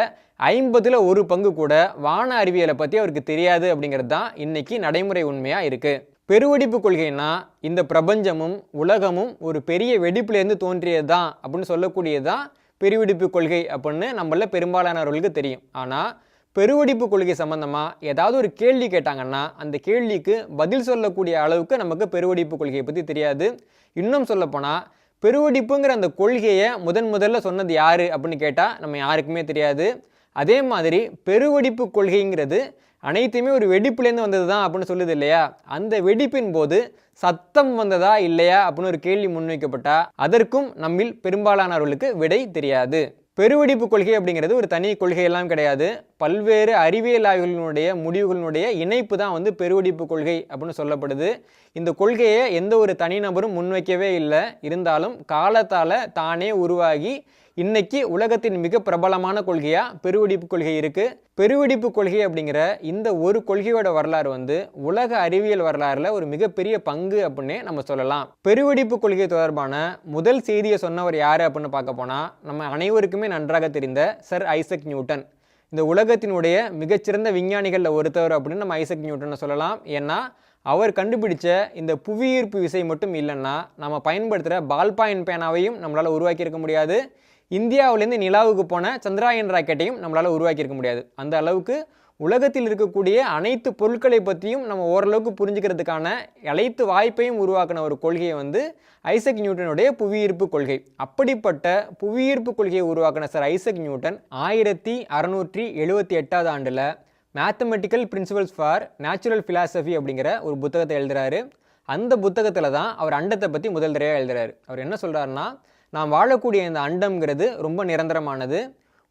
50ல் 1 பங்கு கூட வான அறிவியலை பற்றி அவருக்கு தெரியாது அப்படிங்கிறது தான் இன்னைக்கு நடைமுறை உண்மையாக இருக்குது. பெருவெடிப்பு கொள்கைன்னா இந்த பிரபஞ்சமும் உலகமும் ஒரு பெரிய வெடிப்புலேருந்து தோன்றியது தான் அப்படின்னு சொல்லக்கூடியது தான் பெருவெடிப்பு கொள்கை அப்படின்னு நம்மள பெரும்பாலானவர்களுக்கு தெரியும். ஆனால் பெருவெடிப்பு கொள்கை சம்பந்தமாக ஏதாவது ஒரு கேள்வி கேட்டாங்கன்னா அந்த கேள்விக்கு பதில் சொல்லக்கூடிய அளவுக்கு நமக்கு பெருவெடிப்பு கொள்கையை பற்றி தெரியாது. இன்னும் சொல்லப்போனால் பெருவெடிப்புங்கிற அந்த கொள்கையை முதல்ல சொன்னது யார் அப்படின்னு கேட்டால் நம்ம யாருக்குமே தெரியாது. அதே மாதிரி பெருவெடிப்பு கொள்கைங்கிறது அனைத்துமே ஒரு வெடிப்புலேருந்து வந்தது தான் அப்படின்னு சொல்லுது இல்லையா, அந்த வெடிப்பின் போது சத்தம் வந்ததா இல்லையா அப்படின்னு ஒரு கேள்வி முன்வைக்கப்பட்டால் அதற்கும் நம்மில் பெரும்பாலானவர்களுக்கு விடை தெரியாது. பெருவெடிப்பு கொள்கை அப்படிங்கிறது ஒரு தனி கொள்கையெல்லாம் கிடையாது. பல்வேறு அறிவியல் ஆய்வுகளினுடைய முடிவுகளினுடைய இணைப்பு தான் வந்து பெருவெடிப்பு கொள்கை அப்படின்னு சொல்லப்படுது. இந்த கொள்கையை எந்த ஒரு தனிநபரும் முன்வைக்கவே இல்லை. இருந்தாலும் காலத்தால் தானே உருவாகி இன்னைக்கு உலகத்தின் மிக பிரபலமான கொள்கையாக பெருவெடிப்பு கொள்கை இருக்குது. பெருவெடிப்பு கொள்கை அப்படிங்கிற இந்த ஒரு கொள்கையோட வரலாறு வந்து உலக அறிவியல் வரலாறுல ஒரு மிகப்பெரிய பங்கு அப்படின்னு நம்ம சொல்லலாம். பெருவெடிப்பு கொள்கை தொடர்பான முதல் செய்தியை சொன்னவர் யார் அப்படின்னு பார்க்க போனால் நம்ம அனைவருக்குமே நன்றாக தெரிந்த சர் ஐசக் நியூட்டன். இந்த உலகத்தினுடைய மிகச்சிறந்த விஞ்ஞானிகளில் ஒருத்தவர் அப்படின்னு நம்ம ஐசக் நியூட்டனை சொல்லலாம். ஏன்னா அவர் கண்டுபிடிச்ச இந்த புவியீர்ப்பு விசை மட்டும் இல்லைன்னா நம்ம பயன்படுத்துகிற பால்பாயின் பேனாவையும் நம்மளால் உருவாக்கியிருக்க முடியாது. இந்தியாவிலேருந்து நிலாவுக்கு போன சந்திராயன் ராக்கெட்டையும் நம்மளால் உருவாக்கியிருக்க முடியாது. அந்த அளவுக்கு உலகத்தில் இருக்கக்கூடிய அனைத்து பொருட்களை பற்றியும் நம்ம ஓரளவுக்கு புரிஞ்சுக்கிறதுக்கான அனைத்து வாய்ப்பையும் உருவாக்கின ஒரு கொள்கையை வந்து ஐசக் நியூட்டனுடைய புவியீர்ப்பு கொள்கை. அப்படிப்பட்ட புவியீர்ப்பு கொள்கையை உருவாக்கின சார் ஐசக் நியூட்டன் 1678 ஆண்டில் mathematical principles for natural philosophy அப்படிங்கிற ஒரு புத்தகத்தை எழுதுறாரு. அந்த புத்தகத்தில் தான் அவர் அண்டத்தை பற்றி முதல் தடவை எழுதுறாரு. அவர் என்ன சொல்கிறாருன்னா, நாம் வாழக்கூடிய இந்த அண்டம்ங்கிறது ரொம்ப நிரந்தரமானது.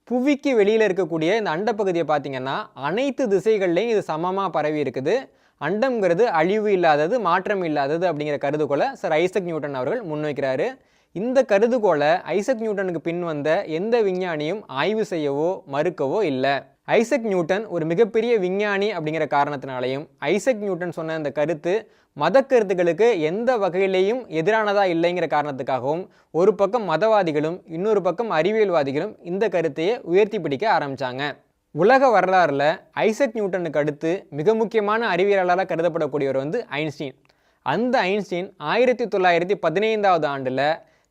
புவிக்கு வெளியில் இருக்கக்கூடிய இந்த அண்டப்பகுதியை பார்த்திங்கன்னா அனைத்து திசைகள்லையும் இது சமமாக பரவி இருக்குது. அண்டம்ங்கிறது அழிவு இல்லாதது, மாற்றம் இல்லாதது அப்படிங்கிற கருதுகோளை சார் ஐசக் நியூட்டன் அவர்கள் முன்வைக்கிறாரு. இந்த கருதுகோளை ஐசக் நியூட்டனுக்கு பின் வந்த எந்த விஞ்ஞானியும் ஆய்வு செய்யவோ மறுக்கவோ இல்லை. ஐசக் நியூட்டன் ஒரு மிகப்பெரிய விஞ்ஞானி அப்படிங்கிற காரணத்தினாலையும் ஐசக் நியூட்டன் சொன்ன இந்த கருத்து மத கருத்துக்களுக்கு எந்த வகையிலையும் எதிரானதாக இல்லைங்கிற காரணத்துக்காகவும் ஒரு பக்கம் மதவாதிகளும் இன்னொரு பக்கம் அறிவியல்வாதிகளும் இந்த கருத்தையே உயர்த்தி பிடிக்க ஆரம்பித்தாங்க. உலக வரலாறில் ஐசக் நியூட்டனுக்கு அடுத்து மிக முக்கியமான அறிவியலாளராக கருதப்படக்கூடியவர் வந்து ஐன்ஸ்டீன். அந்த ஐன்ஸ்டீன் 1915 ஆண்டில்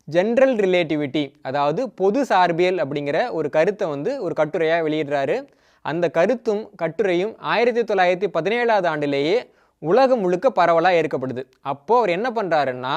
ஜென்ரல் ரிலேட்டிவிட்டி, அதாவது பொது சார்பியல் அப்படிங்கிற ஒரு கருத்தை வந்து ஒரு கட்டுரையாக வெளியிடுறாரு. அந்த கருத்தும் கட்டுரையும் 1917 ஆண்டிலேயே உலகம் முழுக்க பரவலாக ஏற்கப்படுது. அப்போது அவர் என்ன பண்ணுறாருன்னா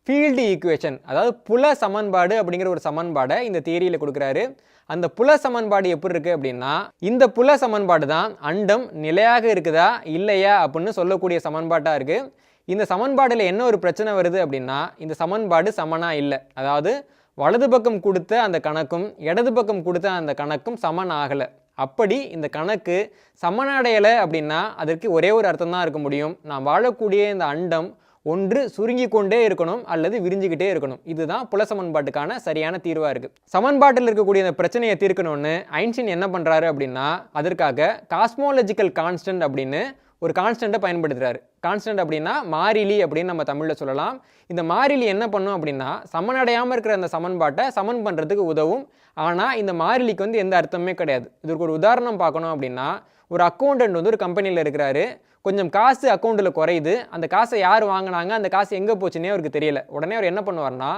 ஃபீல்டு ஈக்குவேஷன், அதாவது புல சமன்பாடு அப்படிங்கிற ஒரு சமன்பாடை இந்த தியரியில் கொடுக்குறாரு. அந்த புல சமன்பாடு எப்படி இருக்குது அப்படின்னா, இந்த புல சமன்பாடு தான் அண்டம் நிலையாக இருக்குதா இல்லையா அப்படின்னு சொல்லக்கூடிய சமன்பாட்டாக இருக்குது. இந்த சமன்பாடில் என்ன ஒரு பிரச்சனை வருது அப்படின்னா, இந்த சமன்பாடு சமனாக இல்லை. அதாவது வலது பக்கம் கொடுத்த அந்த கணக்கும் இடது பக்கம் கொடுத்த அந்த கணக்கும் சமன் ஆகலை. அப்படி இந்த கணக்கு சமனடையலை அப்படின்னா அதற்கு ஒரே ஒரு அர்த்தம் தான் இருக்க முடியும். நாம் வாழக்கூடிய இந்த அண்டம் ஒன்று சுருங்கி கொண்டே இருக்கணும் அல்லது விரிஞ்சிக்கிட்டே இருக்கணும். இதுதான் புல சமன்பாட்டுக்கான சரியான தீர்வாக இருக்குது. சமன்பாட்டில் இருக்கக்கூடிய இந்த பிரச்சனையை தீர்க்கணும்னு ஐன்ஸ்டீன் என்ன பண்ணுறாரு அப்படின்னா, அதற்காக காஸ்மோலஜிக்கல் கான்ஸ்டன்ட் அப்படின்னு ஒரு கான்ஸ்டண்ட்டை பயன்படுத்துகிறாரு. கான்ஸ்டன்ட் அப்படின்னா மாறிலி அப்படின்னு நம்ம தமிழில் சொல்லலாம். இந்த மாறிலி என்ன பண்ணும் அப்படின்னா சமனடையாமல் இருக்கிற அந்த சமன்பாட்டை சமன் பண்ணுறதுக்கு உதவும். ஆனால் இந்த மாறிலிக்கு வந்து எந்த அர்த்தமே கிடையாது. இதற்கு ஒரு உதாரணம் பார்க்கணும் அப்படின்னா, ஒரு அக்கௌண்டன்ட் வந்து ஒரு கம்பெனியில் இருக்கிறாரு. கொஞ்சம் காசு அக்கௌண்ட்டில் குறையுது. அந்த காசை யார் வாங்கினாங்க, அந்த காசு எங்கே போச்சுன்னே அவருக்கு தெரியல. உடனே அவர் என்ன பண்ணுவார்னா,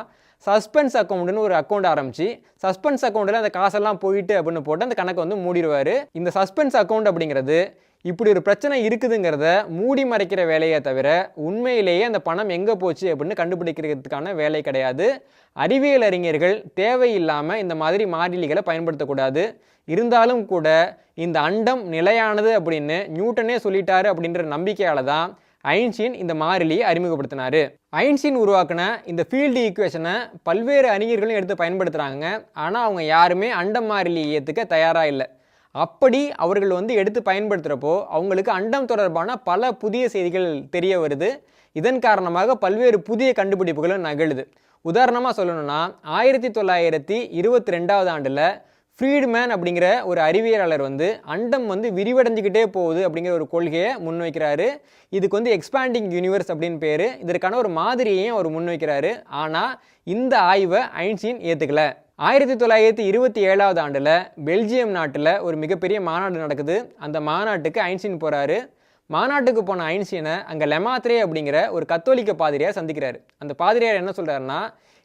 சஸ்பென்ஸ் அக்கௌண்ட்னு ஒரு அக்கௌண்ட் ஆரம்பிச்சு சஸ்பென்ஸ் அக்கௌண்ட்டில் அந்த காசெல்லாம் போயிட்டு அப்படின்னு போட்டு அந்த கணக்கை வந்து மூடிடுவார். இந்த சஸ்பென்ஸ் அக்கௌண்ட் அப்படிங்கிறது இப்படி ஒரு பிரச்சனை இருக்குதுங்கிறத மூடி மறைக்கிற வேலையை தவிர உண்மையிலேயே அந்த பணம் எங்கே போச்சு அப்படின்னு கண்டுபிடிக்கிறதுக்கான வேலை கிடையாது. அறிவியல் அறிஞர்கள் தேவையில்லாமல் இந்த மாதிரி மாறிலிகளை பயன்படுத்தக்கூடாது. இருந்தாலும் கூட இந்த அண்டம் நிலையானது அப்படின்னு நியூட்டனே சொல்லிட்டாரு அப்படின்ற நம்பிக்கையால தான் ஐன்ஸ்டீன் இந்த மாறிலியை அறிமுகப்படுத்தினார். ஐன்ஸ்டீன் உருவாக்கின இந்த ஃபீல்டு ஈக்குவேஷனை பல்வேறு அறிஞர்களும் எடுத்து பயன்படுத்துகிறாங்க. ஆனால் அவங்க யாருமே அண்டம் மாறிலியை ஏற்றுக்க தயாராக இல்லை. அப்படி அவர்கள் வந்து எடுத்து பயன்படுத்துகிறப்போ அவங்களுக்கு அண்டம் தொடர்பான பல புதிய செய்திகள் தெரிய வருது. இதன் காரணமாக பல்வேறு புதிய கண்டுபிடிப்புகளும் நிகழுது. உதாரணமாக சொல்லணும்னா 1922 ஆண்டில் ஃப்ரீட்மேன் அப்படிங்கிற ஒரு அறிவியலாளர் வந்து அண்டம் வந்து விரிவடைஞ்சிக்கிட்டே போகுது அப்படிங்கிற ஒரு கொள்கையை முன்வைக்கிறாரு. இதுக்கு வந்து எக்ஸ்பேண்டிங் யூனிவர்ஸ் அப்படின்னு பேர். இதற்கான ஒரு மாதிரியையும் அவர் முன்வைக்கிறாரு. ஆனால் இந்த ஆய்வை ஐன்ஸ்டீன் ஏற்றுக்கல. 1927 ஆண்டில் பெல்ஜியம் நாட்டில் ஒரு மிகப்பெரிய மாநாடு நடக்குது. அந்த மாநாட்டுக்கு ஐன்ஸ்டீன் போகிறாரு. மாநாட்டுக்கு போன ஐன்ஸ்டீனை அங்கே லெமாத்ரே அப்படிங்கிற ஒரு கத்தோலிக்க பாதிரியார் சந்திக்கிறார். அந்த பாதிரியார் என்ன சொல்கிறாருன்னா,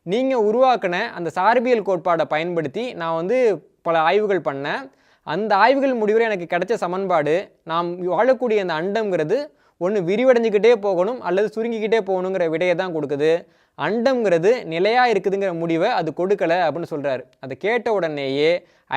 நீங்கள் உருவாக்கின அந்த சார்பியல் கோட்பாடை பயன்படுத்தி நான் வந்து பல ஆய்வுகள் பண்ணேன். அந்த ஆய்வுகள் முடிவில் எனக்கு கிடைச்ச சமன்பாடு நாம் வாழக்கூடிய அந்த அண்டம்ங்கிறது ஒன்று விரிவடைஞ்சிக்கிட்டே போகணும் அல்லது சுருங்கிக்கிட்டே போகணுங்கிற விடையை தான் கொடுக்குது. அண்டம்ங்கிறது நிலையாக இருக்குதுங்கிற முடிவை அது கொடுக்கலை அப்படின்னு சொல்கிறாரு. அதை கேட்ட உடனேயே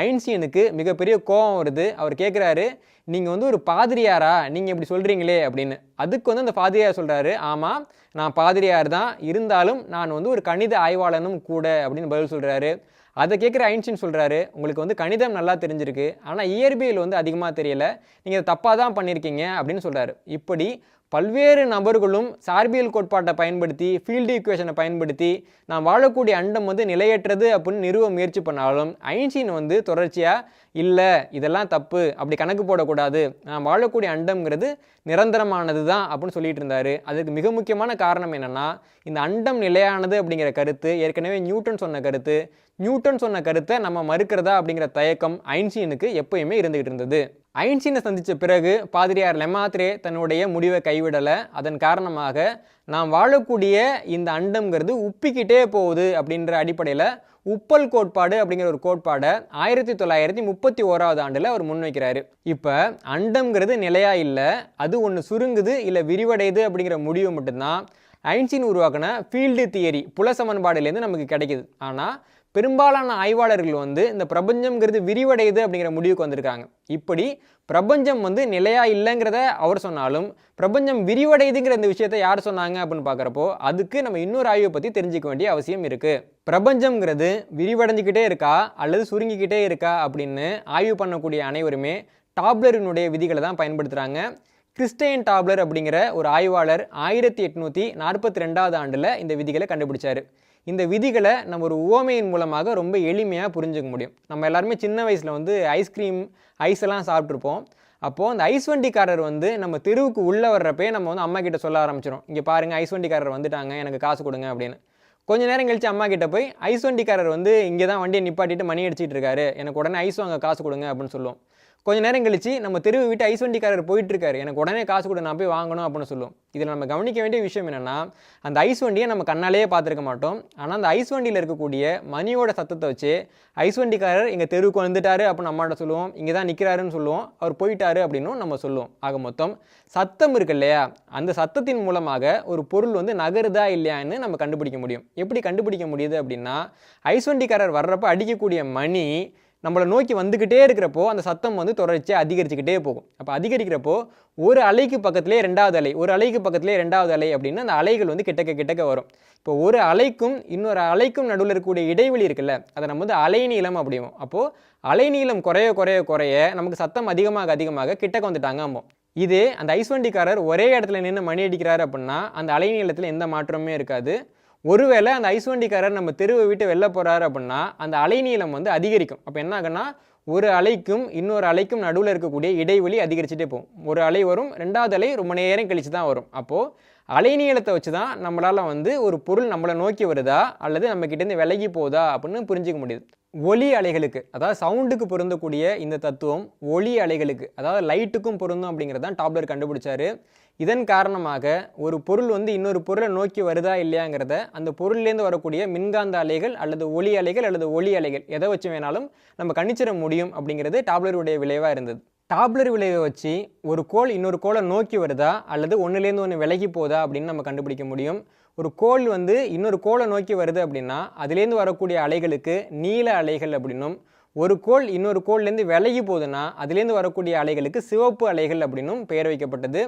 ஐன்ஸ்டீனுக்கு மிகப்பெரிய கோபம் வருது. அவர் கேட்குறாரு, நீங்கள் வந்து ஒரு பாதிரியாரா, நீங்கள் இப்படி சொல்கிறீங்களே அப்படின்னு. அதுக்கு வந்து அந்த பாதிரியார் சொல்கிறாரு, ஆமாம் நான் பாதிரியார் தான், இருந்தாலும் நான் வந்து ஒரு கணித ஆய்வாளனும் கூட அப்படின்னு பதில் சொல்கிறாரு. அதை கேட்குற ஐன்ஸ்டீன் சொல்கிறாரு, உங்களுக்கு வந்து கணிதம் நல்லா தெரிஞ்சிருக்கு, ஆனால் இயற்பியல் வந்து அதிகமாக தெரியலை, நீங்கள் தப்பாக தான் பண்ணியிருக்கீங்க அப்படின்னு சொல்கிறாரு. இப்படி பல்வேறு நபர்களும் சார்பியல் கோட்பாட்டை பயன்படுத்தி ஃபீல்டு ஈக்குவேஷனை பயன்படுத்தி நான் வாழக்கூடிய அண்டம் வந்து நிலையற்றது அப்படின்னு நிறுவ முயற்சி பண்ணாலும் ஐன்ஸ்டீன் வந்து தொடர்ச்சியாக இல்லை இதெல்லாம் தப்பு, அப்படி கணக்கு போடக்கூடாது, நான் வாழக்கூடிய அண்டம்ங்கிறது நிரந்தரமானது தான் அப்படின்னு சொல்லிட்டு இருந்தார். அதுக்கு மிக முக்கியமான காரணம் என்னென்னா, இந்த அண்டம் நிலையானது அப்படிங்கிற கருத்து ஏற்கனவே நியூட்டன் சொன்ன கருத்து. நியூட்டன் சொன்ன கருத்தை நம்ம மறுக்கிறதா அப்படிங்கிற தயக்கம் ஐன்ஸ்டீனுக்கு எப்பயுமே இருந்துகிட்டு இருந்தது. ஐன்ஸ்டீனை சந்தித்த பிறகு பாதிரியார் லெமாத்ரே தன்னுடைய முடிவை கைவிடலை. அதன் காரணமாக நாம் வாழக்கூடிய இந்த அண்டம்ங்கிறது உப்பிக்கிட்டே போகுது அப்படின்ற அடிப்படையில் உப்பல் கோட்பாடு அப்படிங்கிற ஒரு கோட்பாடை 1931 ஆண்டில் அவர் முன்வைக்கிறாரு. இப்போ அண்டம்ங்கிறது நிலையா இல்லை, அது ஒன்று சுருங்குது இல்லை விரிவடையுது அப்படிங்கிற முடிவு மட்டும்தான் ஐன்ஸ்டீன் உருவாக்கின ஃபீல்டு தியரி புல சமன்பாடுலேருந்து நமக்கு கிடைக்குது. ஆனால் பெரும்பாலான ஆய்வாளர்கள் வந்து இந்த பிரபஞ்சம்ங்கிறது விரிவடையுது அப்படிங்கிற முடிவுக்கு வந்திருக்காங்க. இப்படி பிரபஞ்சம் வந்து நிலையா இல்லைங்கிறத அவர் சொன்னாலும் பிரபஞ்சம் விரிவடையுதுங்கிற இந்த விஷயத்த யார் சொன்னாங்க அப்படின்னு பார்க்குறப்போ அதுக்கு நம்ம இன்னொரு ஆய்வை பற்றி தெரிஞ்சுக்க வேண்டிய அவசியம் இருக்குது. பிரபஞ்சம்ங்கிறது விரிவடைஞ்சிக்கிட்டே இருக்கா அல்லது சுருங்கிக்கிட்டே இருக்கா அப்படின்னு ஆய்வு பண்ணக்கூடிய அனைவருமே டாப்லரினுடைய விதிகளை தான் பயன்படுத்துகிறாங்க. கிறிஸ்டியன் டாப்லர் அப்படிங்கிற ஒரு ஆய்வாளர் 1842 ஆண்டில் இந்த விதிகளை கண்டுபிடிச்சார். இந்த விதிகளை நம்ம ஒரு உவமையின் மூலமாக ரொம்ப எளிமையாக புரிஞ்சுக்க முடியும். நம்ம எல்லாருமே சின்ன வயசில் வந்து ஐஸெல்லாம் சாப்பிட்ருப்போம். அப்போது அந்த ஐஸ் வண்டிக்காரர் வந்து நம்ம தெருவுக்கு உள்ளே வர்றப்பே நம்ம வந்து அம்மா கிட்ட சொல்ல ஆரம்பிச்சிடும், இங்கே பாருங்கள் ஐஸ் வண்டிக்காரர் வந்துட்டாங்க, எனக்கு காசு கொடுங்க அப்படின்னு. கொஞ்சம் நேரம் கழிச்சு அம்மா கிட்ட போய் ஐஸ் வண்டிக்காரர் வந்து இங்கே தான் வண்டியை நிப்பாட்டிட்டு மணி அடிச்சிட்டு இருக்காரு, எனக்கு உடனே ஐஸ் வாங்க காசு கொடுங்க அப்படின்னு சொல்லுவோம். கொஞ்சம் நேரம் கழிச்சு நம்ம தெருவு விட்டு ஐஸ் வண்டிக்காரர் போயிட்டு இருக்காரு, எனக்கு உடனே காசு கொடு நான் போய் வாங்கணும் அப்படின்னு சொல்லுவோம். இதில் நம்ம கவனிக்க வேண்டிய விஷயம் என்னென்னா, அந்த ஐஸ் வண்டியை நம்ம கண்ணாலேயே பார்த்துருக்க மாட்டோம். ஆனால் அந்த ஐஸ் வண்டியில் இருக்கக்கூடிய மணியோட சத்தத்தை வச்சு ஐஸ் வண்டிக்காரர் எங்கள் தெருவுக்கு வந்துட்டாரு அப்படின்னு நம்மகிட்ட சொல்லுவோம், இங்கே தான் நிற்கிறாருன்னு சொல்லுவோம், அவர் போயிட்டாரு அப்படின்னும் நம்ம சொல்லுவோம். ஆக மொத்தம் சத்தம் இருக்கு இல்லையா, அந்த சத்தத்தின் மூலமாக ஒரு பொருள் வந்து நகருதா இல்லையான்னு நம்ம கண்டுபிடிக்க முடியும். எப்படி கண்டுபிடிக்க முடியுது அப்படின்னா, ஐஸ் வண்டிக்காரர் வர்றப்போ அடிக்கக்கூடிய மணி நம்மளை நோக்கி வந்துக்கிட்டே இருக்கிறப்போ அந்த சத்தம் வந்து தொடர்ச்சியாக அதிகரிச்சுக்கிட்டே போகும். அப்போ அதிகரிக்கிறப்போ ஒரு அலைக்கு பக்கத்துலேயே ரெண்டாவது அலை, ஒரு அலைக்கு பக்கத்துலேயே ரெண்டாவது அலை அப்படின்னு அந்த அலைகள் வந்து கிட்டக்க வரும். இப்போ ஒரு அலைக்கும் இன்னொரு அலைக்கும் நடுவில் இருக்கக்கூடிய இடைவெளி இருக்குல்ல, அதை நம்ம வந்து அலைநீளம் அப்படிவோம். அப்போது அலைநீளம் குறைய நமக்கு சத்தம் அதிகமாக கிட்டக்க வந்துட்டாங்க ஆமாம். இதே அந்த ஐஸ் வண்டிக்காரர் ஒரே இடத்துல நின்று மணி அடிக்கிறாரு அப்படின்னா அந்த அலைநீளத்தில் எந்த மாற்றமே இருக்காது. ஒருவேளை அந்த ஐஸ்வண்டிக்காரர் நம்ம தெருவை விட்டு வெளில போகிறாரு அப்படின்னா அந்த அலைநீளம் வந்து அதிகரிக்கும். அப்போ என்ன ஆகுன்னா ஒரு அலைக்கும் இன்னொரு அலைக்கும் நடுவில் இருக்கக்கூடிய இடைவெளி அதிகரிச்சுட்டே போகும். ஒரு அலை வரும், ரெண்டாவது அலை ரொம்ப நேரம் கழித்து தான் வரும். அப்போது அலைநீளத்தை வச்சு தான் நம்மளால் வந்து ஒரு பொருள் நம்மளை நோக்கி வருதா அல்லது நம்மக்கிட்டேருந்து விலகி போகுதா அப்படின்னு புரிஞ்சிக்க முடியுது. ஒலி அலைகளுக்கு, அதாவது சவுண்டுக்கு பொருந்தக்கூடிய இந்த தத்துவம் ஒலி அலைகளுக்கு, அதாவது லைட்டுக்கும் பொருந்தும் அப்படிங்கிறது தான் டாப்லர் கண்டுபிடிச்சாரு. இதன் காரணமாக ஒரு பொருள் வந்து இன்னொரு பொருளை நோக்கி வருதா இல்லையாங்கிறத அந்த பொருள்லேருந்து வரக்கூடிய மின்காந்த அலைகள் அல்லது ஒலி அலைகள் அல்லது ஒளி அலைகள் எதை வச்சு வேணாலும் நம்ம கணிச்சிட முடியும் அப்படிங்கிறது டாப்லருடைய விளைவாக இருந்தது. டாப்லர் விளைவை வச்சு ஒரு கோள் இன்னொரு கோளை நோக்கி வருதா அல்லது ஒன்றுலேருந்து ஒன்று விலகி போதா அப்படின்னு நம்ம கண்டுபிடிக்க முடியும். ஒரு கோள் வந்து இன்னொரு கோளை நோக்கி வருது அப்படின்னா அதுலேருந்து வரக்கூடிய அலைகளுக்கு நீல அலைகள் அப்படின்னும், ஒரு கோள் இன்னொரு கோள்லேருந்து விலகி போகுதுன்னா அதுலேருந்து வரக்கூடிய அலைகளுக்கு சிவப்பு அலைகள் அப்படின்னும் பெயர் வைக்கப்பட்டது.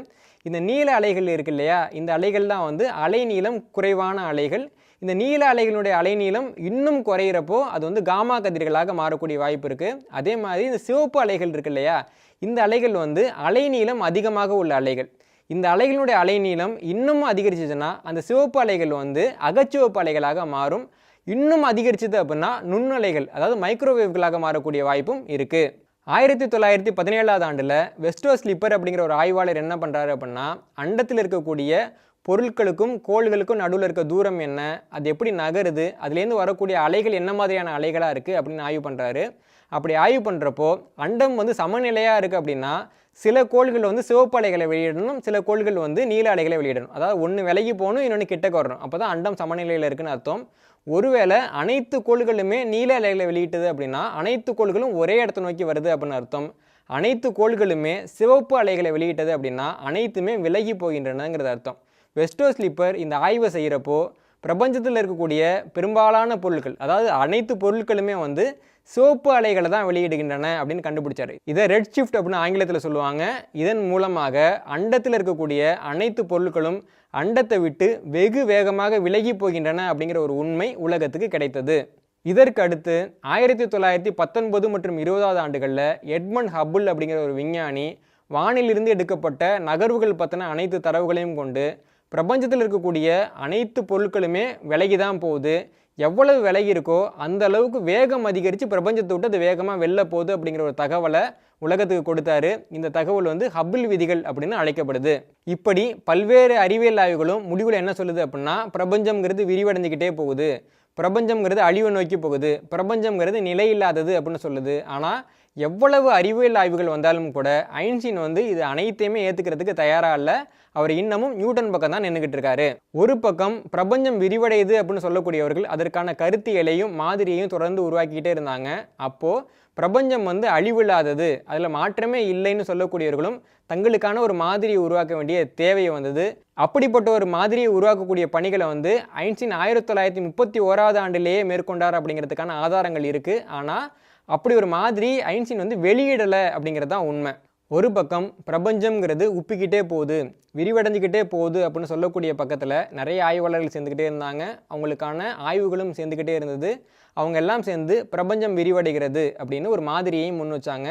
இந்த நீல அலைகள் இருக்கு இல்லையா, இந்த அலைகள் தான் வந்து அலைநீளம் குறைவான அலைகள். இந்த நீல அலைகளுடைய அலைநீளம் இன்னும் குறையிறப்போ அது வந்து காமா கதிர்களாக மாறக்கூடிய வாய்ப்பு இருக்குது. அதே மாதிரி இந்த சிவப்பு அலைகள் இருக்கு இல்லையா, இந்த அலைகள் வந்து அலைநீளம் அதிகமாக உள்ள அலைகள். இந்த அலைகளுடைய அலைநீளம் இன்னும் அதிகரிச்சிச்சுன்னா அந்த சிவப்பு அலைகள் வந்து அகச்சிவப்பு அலைகளாக மாறும். இன்னும் அதிகரிச்சது அப்படின்னா நுண்ணலைகள், அதாவது மைக்ரோவேவ்களாக மாறக்கூடிய வாய்ப்பும் இருக்குது. 1917 ஆண்டில் வெஸ்டோ ஸ்லிப்பர் அப்படிங்கிற ஒரு ஆய்வாளர் என்ன பண்ணுறாரு அப்படின்னா, அண்டத்தில் இருக்கக்கூடிய பொருட்களுக்கும் கோள்களுக்கும் நடுவில் இருக்க தூரம் என்ன, அது எப்படி நகருது, அதுலேருந்து வரக்கூடிய அலைகள் என்ன மாதிரியான அலைகளாக இருக்குது அப்படின்னு ஆய்வு பண்ணுறாரு. அப்படி ஆய்வு பண்ணுறப்போ அண்டம் வந்து சமநிலையாக இருக்குது அப்படின்னா சில கோள்கள் வந்து சிவப்பு அலைகளை வெளியிடணும், சில கோள்கள் வந்து நீல அலைகளை வெளியிடணும். அதாவது ஒன்று விலகி போகணும், இன்னொன்று கிட்டக்க வரணும். அப்போ தான் அண்டம் சமநிலையில் இருக்குன்னு அர்த்தம். ஒருவேளை அனைத்து கோள்களுமே நீல அலைகளை வெளியிட்டது அப்படின்னா அனைத்து கோள்களும் ஒரே இடத்த நோக்கி வருது அப்படின்னு அர்த்தம். அனைத்து கோள்களுமே சிவப்பு அலைகளை வெளியிட்டது அப்படின்னா அனைத்துமே விலகி போகின்றனங்கிறது அர்த்தம். வெஸ்டோ ஸ்லிப்பர் இந்த ஆய்வை செய்கிறப்போ பிரபஞ்சத்தில் இருக்கக்கூடிய பெரும்பாலான பொருட்கள், அதாவது அனைத்து பொருட்களுமே வந்து சிவப்பு அலைகளை தான் வெளியிடுகின்றன அப்படின்னு கண்டுபிடிச்சாரு. இதை ரெட் ஷிஃப்ட் அப்படின்னு ஆங்கிலத்தில் சொல்லுவாங்க. இதன் மூலமாக அண்டத்தில் இருக்கக்கூடிய அனைத்து பொருட்களும் அண்டத்தை விட்டு வெகு வேகமாக விலகி போகின்றன அப்படிங்கிற ஒரு உண்மை உலகத்துக்கு கிடைத்தது. இதற்கு அடுத்து 1919 மற்றும் 20வது ஆண்டுகளில் எட்மண்ட் ஹப்பிள் அப்படிங்கிற ஒரு விஞ்ஞானி வானிலிருந்து எடுக்கப்பட்ட நகர்வுகள் பற்றின அனைத்து தரவுகளையும் கொண்டு பிரபஞ்சத்தில் இருக்கக்கூடிய அனைத்து பொருட்களுமே விலகி தான் போகுது, எவ்வளவு விலகி இருக்கோ அந்த அளவுக்கு வேகம் அதிகரித்து பிரபஞ்சத்தை விட்டு அது வேகமாக வெளில போகுது அப்படிங்கிற ஒரு தகவலை உலகத்துக்கு கொடுத்தாரு. இந்த தகவல் வந்து ஹப்பிள் விதிகள் அப்படின்னு அழைக்கப்படுது. இப்படி பல்வேறு அறிவியல் ஆய்வுகளும் முடிவில் என்ன சொல்லுது அப்படின்னா, பிரபஞ்சம்ங்கிறது விரிவடைஞ்சிக்கிட்டே போகுது, பிரபஞ்சம்ங்கிறது அழிவை நோக்கி போகுது, பிரபஞ்சம்ங்கிறது நிலையில்லாதது அப்படின்னு சொல்லுது. ஆனால் எவ்வளவு அறிவியல் ஆய்வுகள் வந்தாலும் கூட ஐன்ஸ்டீன் வந்து இது அனைத்தையுமே ஏற்றுக்கிறதுக்கு தயாராக இல்லை. அவர் இன்னமும் நியூட்டன் பக்கம் தான் நின்றுக்கிட்டு இருக்காரு. ஒரு பக்கம் பிரபஞ்சம் விரிவடையுது அப்படின்னு சொல்லக்கூடியவர்கள் அதற்கான கருத்தியலையும் மாதிரியையும் தொடர்ந்து உருவாக்கிக்கிட்டே இருந்தாங்க. அப்போது பிரபஞ்சம் வந்து அழிவில்லாதது, அதில் மாற்றமே இல்லைன்னு சொல்லக்கூடியவர்களும் தங்களுக்கான ஒரு மாதிரியை உருவாக்க வேண்டிய தேவை வந்தது. அப்படிப்பட்ட ஒரு மாதிரியை உருவாக்கக்கூடிய பணிகளை வந்து ஐன்ஸ்டீன் 1931வது ஆண்டிலேயே மேற்கொண்டார் அப்படிங்கிறதுக்கான ஆதாரங்கள் இருக்குது. ஆனால் அப்படி ஒரு மாதிரி ஐன்ஸ்டீன் வந்து வெளியிடலை அப்படிங்கிறது தான் உண்மை. ஒரு பக்கம் பிரபஞ்சம்ங்கிறது உப்பிக்கிட்டே போகுது, விரிவடைஞ்சிக்கிட்டே போகுது அப்படின்னு சொல்லக்கூடிய பக்கத்தில் நிறைய ஆய்வாளர்கள் சேர்ந்துக்கிட்டே இருந்தாங்க. அவங்களுக்கான ஆய்வுகளும் சேர்ந்துக்கிட்டே இருந்தது. அவங்க எல்லாம் சேர்ந்து பிரபஞ்சம் விரிவடைகிறது அப்படின்னு ஒரு மாதிரியையும் முன் வச்சாங்க.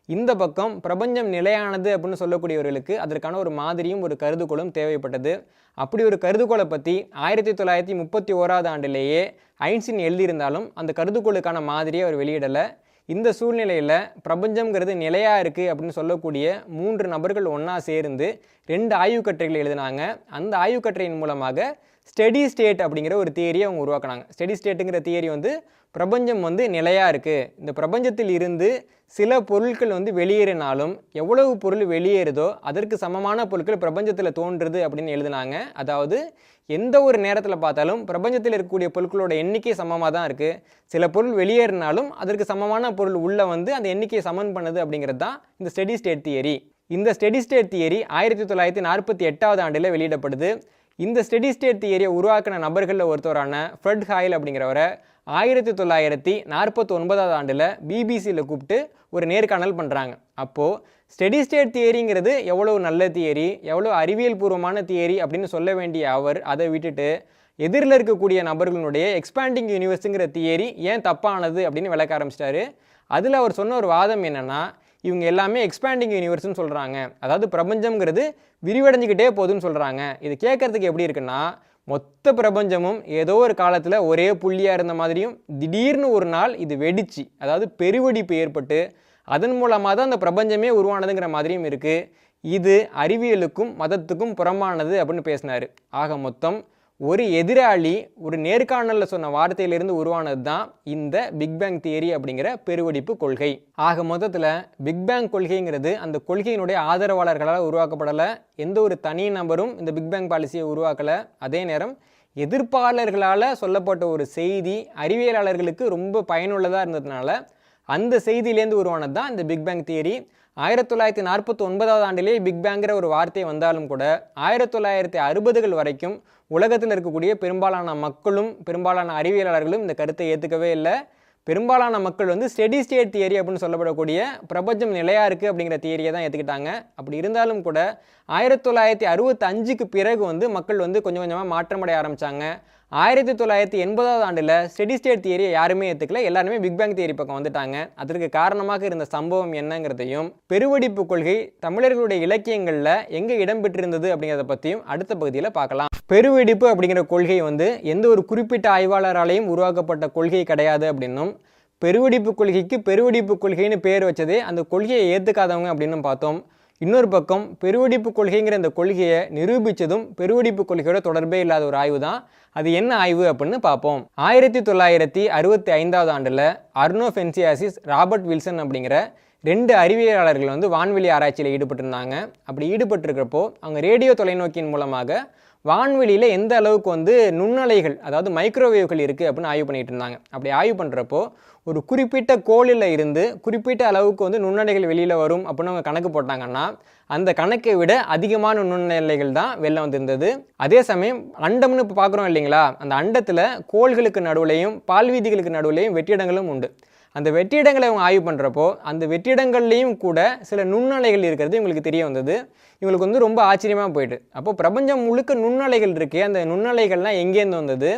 இந்த பக்கம் பிரபஞ்சம் நிலையானது அப்படின்னு சொல்லக்கூடியவர்களுக்கு அதற்கான ஒரு மாதிரியும் ஒரு கருதுகோளும் தேவைப்பட்டது. அப்படி ஒரு கருதுகோளை பற்றி 1931வது ஆண்டிலேயே ஐன்ஸ்டீன் எழுதியிருந்தாலும் அந்த கருதுகோளுக்கான மாதிரியை அவர் வெளியிடலை. இந்த சூழ்நிலையில் பிரபஞ்சம்ங்கிறது நிலையாக இருக்குது அப்படின்னு சொல்லக்கூடிய 3 நபர்கள் ஒன்றா சேர்ந்து 2 ஆய்வுக்கட்டுரைகள் எழுதினாங்க. அந்த ஆய்வுக்கட்டுரையின் மூலமாக ஸ்டெடி ஸ்டேட் அப்படிங்கிற ஒரு தியரியை அவங்க உருவாக்கினாங்க. ஸ்டெடி ஸ்டேட்டுங்கிற தியரி வந்து பிரபஞ்சம் வந்து நிலையாக இருக்குது, இந்த பிரபஞ்சத்தில் இருந்து சில பொருட்கள் வந்து வெளியேறினாலும் எவ்வளவு பொருள் வெளியேறுதோ அதற்கு சமமான பொருட்கள் பிரபஞ்சத்தில் தோன்றுது அப்படின்னு எழுதினாங்க. அதாவது எந்த ஒரு நேரத்தில் பார்த்தாலும் பிரபஞ்சத்தில் இருக்கக்கூடிய பொருட்களோட எண்ணிக்கை சமமாக தான் இருக்குது. சில பொருள் வெளியேறினாலும் அதற்கு சமமான பொருள் உள்ளே வந்து அந்த எண்ணிக்கையை சமன் பண்ணுது அப்படிங்கிறது தான் இந்த ஸ்டெடி ஸ்டேட் தியரி. இந்த ஸ்டெடி ஸ்டேட் தியரி 1948வது ஆண்டில் வெளியிடப்படுது. இந்த ஸ்டெடி ஸ்டேட் தியரியை உருவாக்கின நபர்களில் ஒருத்தரான ஃப்ரெட் ஹாயில் அப்படிங்கிறவரை 1949வது ஆண்டில் பிபிசியில் கூப்பிட்டு ஒரு நேர்காணல் பண்ணுறாங்க. அப்போது ஸ்டெடி ஸ்டேட் தியரிங்கிறது எவ்வளோ நல்ல தியரி, எவ்வளோ அறிவியல் பூர்வமான தியரி அப்படின்னு சொல்ல வேண்டிய அவர் அதை விட்டுட்டு எதிரில் இருக்கக்கூடிய நபர்களுடைய எக்ஸ்பேண்டிங் யூனிவர்ஸுங்கிற தியரி ஏன் தப்பானது அப்படின்னு விளக்க ஆரம்பிச்சிட்டாரு. அதில் அவர் சொன்ன ஒரு வாதம் என்னென்னா, இவங்க எல்லாமே எக்ஸ்பேண்டிங் யூனிவர்ஸ்னு சொல்கிறாங்க, அதாவது பிரபஞ்சம்ங்கிறது விரிவடைஞ்சிக்கிட்டே போகுதுன்னு சொல்கிறாங்க. இது கேட்குறதுக்கு எப்படி இருக்குன்னா, மொத்த பிரபஞ்சமும் ஏதோ ஒரு காலத்தில் ஒரே புள்ளியாக இருந்த மாதிரியும் திடீர்னு ஒரு நாள் இது வெடிச்சு, அதாவது பெருவெடிப்பு ஏற்பட்டு அதன் மூலமாக தான் அந்த பிரபஞ்சமே உருவானதுங்கிற மாதிரியும் இருக்குது. இது அறிவியலுக்கும் மதத்துக்கும் புறம்பானது அப்படின்னு பேசினார். ஆக மொத்தம் ஒரு எதிராளி ஒரு நேர்காணலில் சொன்ன வார்த்தையிலிருந்து உருவானது தான் இந்த பிக்பேங் தியரி அப்படிங்கிற பெருவெடிப்பு கொள்கை. ஆக மொத்தத்தில் பிக்பேங் கொள்கைங்கிறது அந்த கொள்கையினுடைய ஆதரவாளர்களால் உருவாக்கப்படலை. எந்த ஒரு தனி நபரும் இந்த பிக்பேங் பாலிசியை உருவாக்கலை. அதே நேரம் எதிர்ப்பாளர்களால் சொல்லப்பட்ட ஒரு செய்தி அறிவியலாளர்களுக்கு ரொம்ப பயனுள்ளதாக இருந்ததுனால அந்த செய்தியிலேருந்து உருவானது தான் இந்த பிக்பேங் தியரி. 1949 ஆண்டிலேயே பிக்பேங்கிற ஒரு வார்த்தை வந்தாலும் கூட 1960கள் வரைக்கும் உலகத்தில் இருக்கக்கூடிய பெரும்பாலான மக்களும் பெரும்பாலான அறிவியலாளர்களும் இந்த கருத்தை ஏற்றுக்கவே இல்லை. பெரும்பாலான மக்கள் வந்து ஸ்டெடி ஸ்டேட் தியரி அப்படின்னு சொல்லப்படக்கூடிய பிரபஞ்சம் நிலையாக இருக்குது அப்படிங்கிற தியரியை தான் ஏற்றுக்கிட்டாங்க. அப்படி இருந்தாலும் கூட 1965க்கு பிறகு வந்து மக்கள் வந்து கொஞ்சம் கொஞ்சமாக மாற்றமடைய ஆரம்பித்தாங்க. 1980 ஆண்டில் ஸ்டெடி ஸ்டேட் தியரியை யாருமே ஏற்றுக்கல, எல்லாருமே பிக்பேங் தியரி பக்கம் வந்துட்டாங்க. அதற்கு காரணமாக இருந்த சம்பவம் என்னங்கிறதையும் பெருவெடிப்பு கொள்கை தமிழர்களுடைய இலக்கியங்களில் எங்கே இடம்பெற்றிருந்தது அப்படிங்கிறத பற்றியும் அடுத்த பகுதியில் பார்க்கலாம். பெருவெடிப்பு அப்படிங்கிற கொள்கை வந்து எந்த ஒரு குறிப்பிட்ட ஆய்வாளராலையும் உருவாக்கப்பட்ட கொள்கை கிடையாது அப்படின்னும், பெருவெடிப்பு கொள்கைக்கு பெருவெடிப்பு கொள்கைன்னு பேர் வச்சதே அந்த கொள்கையை ஏற்றுக்காதவங்க அப்படின்னு பார்த்தோம். இன்னொரு பக்கம் பெருவெடிப்பு கொள்கைங்கிற இந்த கொள்கையை நிரூபித்ததும் பெருவெடிப்பு கொள்கையோட தொடர்பே இல்லாத ஒரு ஆய்வு தான். அது என்ன ஆய்வு அப்படின்னு பார்ப்போம். 1965 ஆண்டில் அர்னோ ஃபென்சியாசிஸ், ராபர்ட் வில்சன் அப்படிங்கிற 2 அறிவியலாளர்கள் வந்து வான்வெளி ஆராய்ச்சியில் ஈடுபட்டிருந்தாங்க. அப்படி ஈடுபட்டிருக்கிறப்போ அவங்க ரேடியோ தொலைநோக்கியின் மூலமாக வான்வெளியில் எந்த அளவுக்கு வந்து நுண்ணலைகள், அதாவது மைக்ரோவேவ்கள் இருக்குது அப்படின்னு ஆய்வு பண்ணிட்டு இருந்தாங்க. அப்படி ஆய்வு பண்ணுறப்போ ஒரு குறிப்பிட்ட கோளில் இருந்து குறிப்பிட்ட அளவுக்கு வந்து நுண்ணலைகள் வெளியில் வரும் அப்படின்னு அவங்க கணக்கு போட்டாங்கன்னா அந்த கணக்கை விட அதிகமான நுண்ணலைகள் தான் வெளில வந்திருந்தது. அதே சமயம் அண்டம்னு இப்போ பார்க்குறோம் இல்லைங்களா, அந்த அண்டத்தில் கோள்களுக்கு நடுவுலையும் பால்வீதிகளுக்கு நடுவுலையும் வெற்றிடங்களும் உண்டு. அந்த வெற்றிடங்களை அவங்க ஆய்வு பண்ணுறப்போ அந்த வெற்றிடங்கள்லேயும் கூட சில நுண்ணலைகள் இருக்கிறது இவங்களுக்கு தெரிய வந்தது. இவங்களுக்கு வந்து ரொம்ப ஆச்சரியமாக போயிட்டு, அப்போ பிரபஞ்சம் முழுக்க நுண்ணலைகள் இருக்குது, அந்த நுண்ணலைகள்லாம் எங்கேருந்து வந்தது?